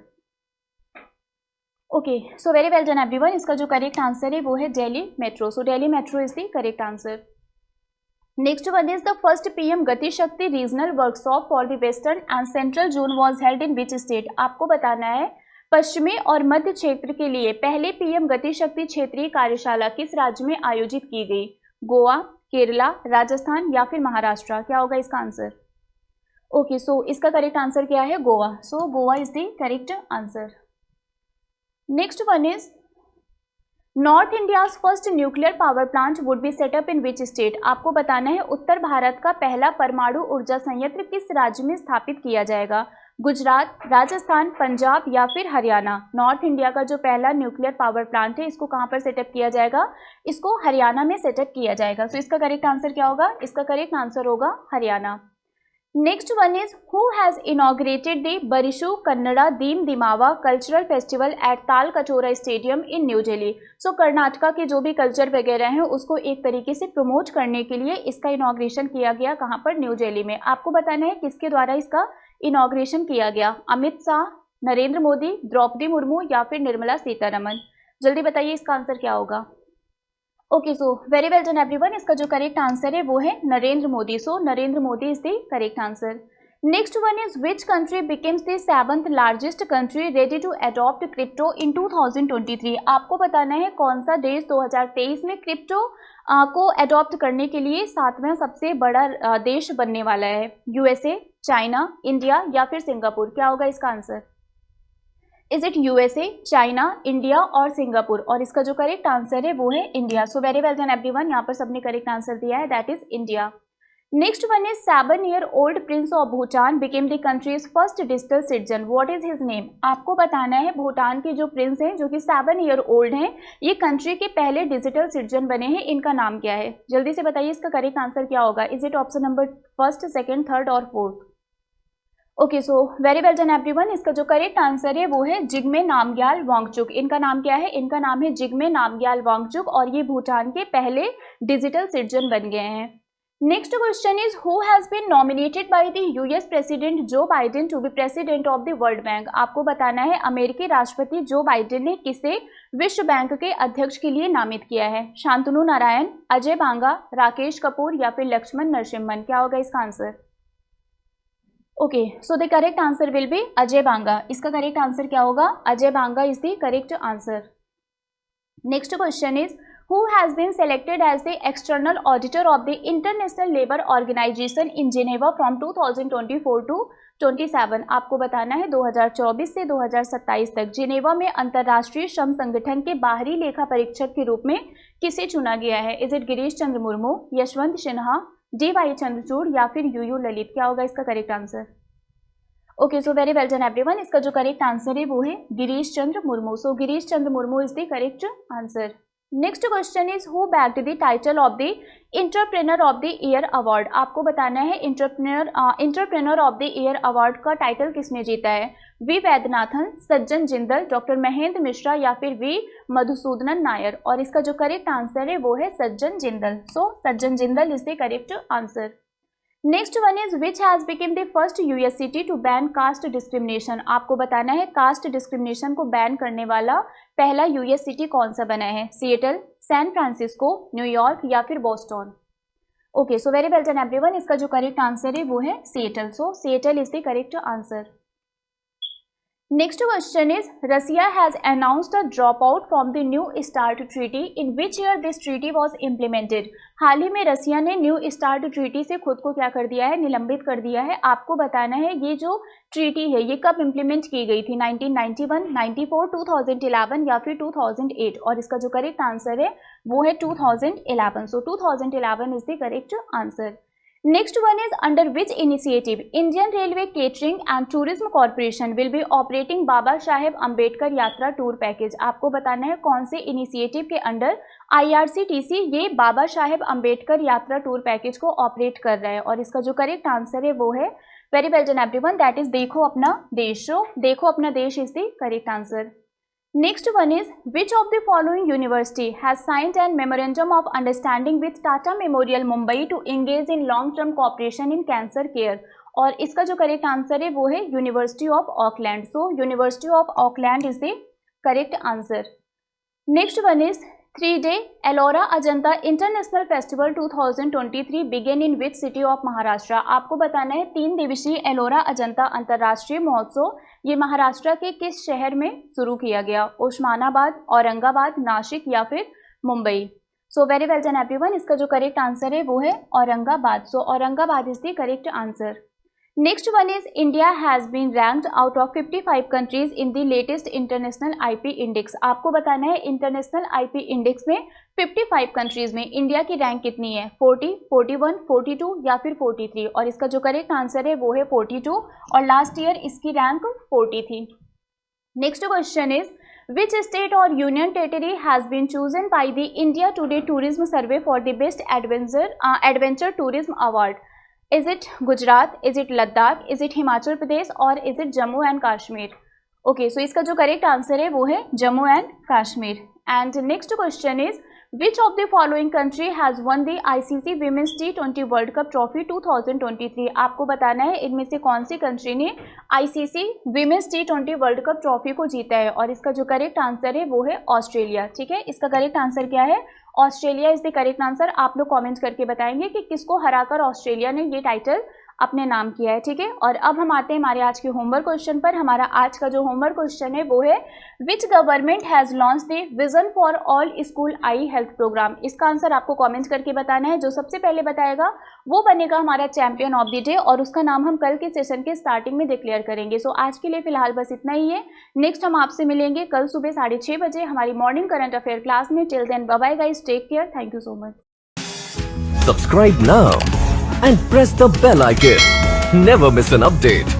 Okay, so very well done everyone. इसका जो करेक्ट आंसर है वो है Delhi metro. So Delhi metro is the correct answer. Next one is the first PM गति शक्ति regional workshop for the western and central zone was held in which state? आपको बताना है पश्चिमी और मध्य क्षेत्र के लिए पहले पीएम गति शक्ति क्षेत्रीय कार्यशाला किस राज्य में आयोजित की गई? गोवा, केरला, राजस्थान या फिर महाराष्ट्र? क्या होगा इसका आंसर? ओके, सो इसका करेक्ट आंसर क्या है? Goa. So Goa is the correct answer. Next one is north India's first nuclear power plant would be set up in which state. आपको बताना है उत्तर भारत का पहला परमाणु ऊर्जा संयंत्र किस राज्य में स्थापित किया जाएगा? गुजरात, राजस्थान, पंजाब या फिर हरियाणा. नॉर्थ इंडिया का जो पहला न्यूक्लियर पावर प्लांट है इसको कहाँ पर सेटअप किया जाएगा? इसको हरियाणा में सेटअप किया जाएगा. सो इसका करेक्ट आंसर क्या होगा? इसका करेक्ट आंसर होगा Haryana. Next one is who has inaugurated the Barisu Kannada Dim Dimava cultural festival at Talkatora stadium in new Delhi. So Karnataka के जो भी कल्चर वगैरह हैं उसको एक तरीके से प्रमोट करने के लिए इसका इनॉग्रेशन किया गया. कहाँ पर? न्यू दिल्ली में. आपको बताना है किसके द्वारा इसका इनॉग्रेशन किया गया? अमित शाह, नरेंद्र मोदी, द्रौपदी मुर्मू या फिर निर्मला सीतारमन. जल्दी बताइए इसका आंसर क्या होगा? Okay, so very well done everyone. इसका जो करेक्ट आंसर है वो है Narendra Modi. So Narendra Modi is the correct answer. Next one is which country becomes the 7th largest country ready to adopt crypto in 2023. आपको बताना है कौन सा देश 2023 में क्रिप्टो को अडॉप्ट करने के लिए 7वां सबसे बड़ा देश बनने वाला है. यूएसए, चाइना, इंडिया या फिर सिंगापुर. क्या होगा इसका answer? Is it USA, China, India और सिंगापुर? और इसका जो करेक्ट आंसर है वो है इंडिया. सो वेरी वेल डन एवरीवन. यहाँ पर सबने करेक्ट आंसर दिया है, that is India. Next one is 7-year-old Prince of Bhutan became the countries first digital citizen. What is his name? आपको बताना है भूटान के जो प्रिंस हैं जो कि 7-year-old हैं, ये कंट्री के पहले डिजिटल सिटीजन बने हैं. इनका नाम क्या है? जल्दी से बताइए इसका करेक्ट आंसर क्या होगा? Is it option number first, second, third और fourth? Okay, so very well done everyone. इसका जो करेक्ट आंसर है वो है जिग्मे नामग्याल वांगचुक. इनका नाम क्या है? इनका नाम है जिग्मे नामग्याल वांगचुक और ये भूटान के पहले डिजिटल सिटीजन बन गए हैं. Next question is who has been nominated by the US president Joe Biden to be president of the World Bank. आपको बताना है अमेरिकी राष्ट्रपति जो बाइडेन ने किसे विश्व बैंक के अध्यक्ष के लिए नामित किया है? शांतनु नारायण, अजय बांगा, राकेश कपूर या फिर लक्ष्मण नरसिम्हन. क्या होगा इसका answer? Okay, so the correct answer will be Ajay Banga. इसका करेक्ट आंसर क्या होगा? Ajay Banga is the correct answer. Next question is who has been selected as the external auditor of the International Labour Organization in Geneva from 2024 to 27. आपको बताना है 2024 से 2027 तक जिनेवा में अंतर्राष्ट्रीय श्रम संगठन के बाहरी लेखा परीक्षक के रूप में किसे चुना गया है? Is it Girish Chandra Murmu, Yashwant Sinha, DY Chandrachud या फिर यूयू ललित? क्या होगा इसका correct answer? Okay, so very well done everyone. इसका जो करेक्ट आंसर है वो है Girish Chandra Murmu. So Girish Chandra Murmu is the correct answer. Next question is who bagged the title of the entrepreneur of the year award. आपको बताना है entrepreneur of the year award का टाइटल किसने जीता है? We Vaidyanathan, Sajjan Jindal, doctor Mahendra Mishra या फिर वी मधुसूदनन नायर? और इसका जो करेक्ट आंसर है वो है सज्जन Jindal. So Sajjan Jindal is the correct answer. Next one is which has become the first US city to ban caste discrimination. आपको बताना है कास्ट डिस्क्रिमिनेशन को बैन करने वाला पहला यूएस सिटी कौन सा बना है? सिएटल, सैन फ्रांसिस्को, न्यूयॉर्क या फिर Boston? Okay, so very well done everyone. इसका जो करेक्ट आंसर है वो है Seattle. So Seattle is the correct answer. Next question is Russia has announced a drop out from the New START treaty. In which year this treaty was implemented. हाल ही में रसिया ने न्यू स्टार्ट ट्रीटी से खुद को क्या कर दिया है? निलंबित कर दिया है. आपको बताना है ये जो ट्रीटी है ये कब इम्प्लीमेंट की गई थी? 1991, 94, 2011 या फिर 2008? और इसका जो करेक्ट आंसर है वो है 2011. सो 2011 is the correct answer. Next one is under which initiative Indian Railway Catering and Tourism Corporation will be operating Baba Saheb Ambedkar यात्रा टूर पैकेज. आपको बताना है कौन से इनिशिएटिव के अंडर IRCTC ये बाबा साहेब अम्बेडकर यात्रा टूर पैकेज को ऑपरेट कर रहा है. और इसका जो करेक्ट आंसर है वो है very well done everyone, that is देखो अपना देश. सो देखो अपना देश is the correct answer. Next one is which of the following university has signed an memorandum of understanding with Tata Memorial Mumbai to engage in long-term cooperation in cancer care? और इसका जो करेक्ट आंसर है वो है university of Auckland. So university of Auckland is the correct answer. Next one is 3-day Ellora Ajanta international festival 2023 began in which city of Maharashtra. आपको बताना है 3 दिवसीय एलोरा अजंता अंतर्राष्ट्रीय महोत्सव ये महाराष्ट्र के किस शहर में शुरू किया गया? उस्मानाबाद, औरंगाबाद, नासिक या फिर Mumbai? So very well done everyone. इसका जो करेक्ट आंसर है वो है Aurangabad. So Aurangabad is the correct answer. Next one is India has been ranked out of 55 countries in the latest international IP index. आपको बताना है इंटरनेशनल IP इंडेक्स में 55 कंट्रीज में इंडिया की रैंक कितनी है, 40, 41, 42 या फिर 43, और इसका जो करेक्ट आंसर है वो है 42 और लास्ट ईयर इसकी रैंक 40 थी। Next question is Which state or union territory has been chosen by the India Today Tourism Survey for the Best Adventure Tourism Award? Is it Gujarat? Is it Ladakh? Is it Himachal Pradesh? Or is it Jammu and Kashmir? Okay, so इसका जो करेक्ट आंसर है वो है Jammu and Kashmir. And next question is Which of the following country has won the ICC Women's T20 World Cup Trophy 2023? आपको बताना है इनमें से कौन सी कंट्री ने ICC Women's T20 World Cup trophy को जीता है, और इसका जो करेक्ट आंसर है वो है ऑस्ट्रेलिया। ठीक है, इसका करेक्ट आंसर क्या है, Australia is the correct answer. आप लोग कमेंट करके बताएंगे कि किसको हराकर ऑस्ट्रेलिया ने ये टाइटल अपने नाम किया है। ठीक है, और अब हम आते हैं हमारे आज के होमवर्क क्वेश्चन पर। हमारा आज का जो होमवर्क क्वेश्चन है वो है which government has launch the vision for all school eye health programme. इसका आंसर आपको कमेंट करके बताना है। जो सबसे पहले बताएगा वो बनेगा हमारा चैंपियन ऑफ द डे, और उसका नाम हम कल के सेशन के स्टार्टिंग में डिक्लेयर करेंगे। सो आज के लिए फिलहाल बस इतना ही है। नेक्स्ट हम आपसे मिलेंगे कल सुबह 6:30 बजे हमारी मॉर्निंग करंट अफेयर क्लास में। Till then bye bye guys, take care, thank you so much. Subscribe now and press the bell icon. Never miss an update.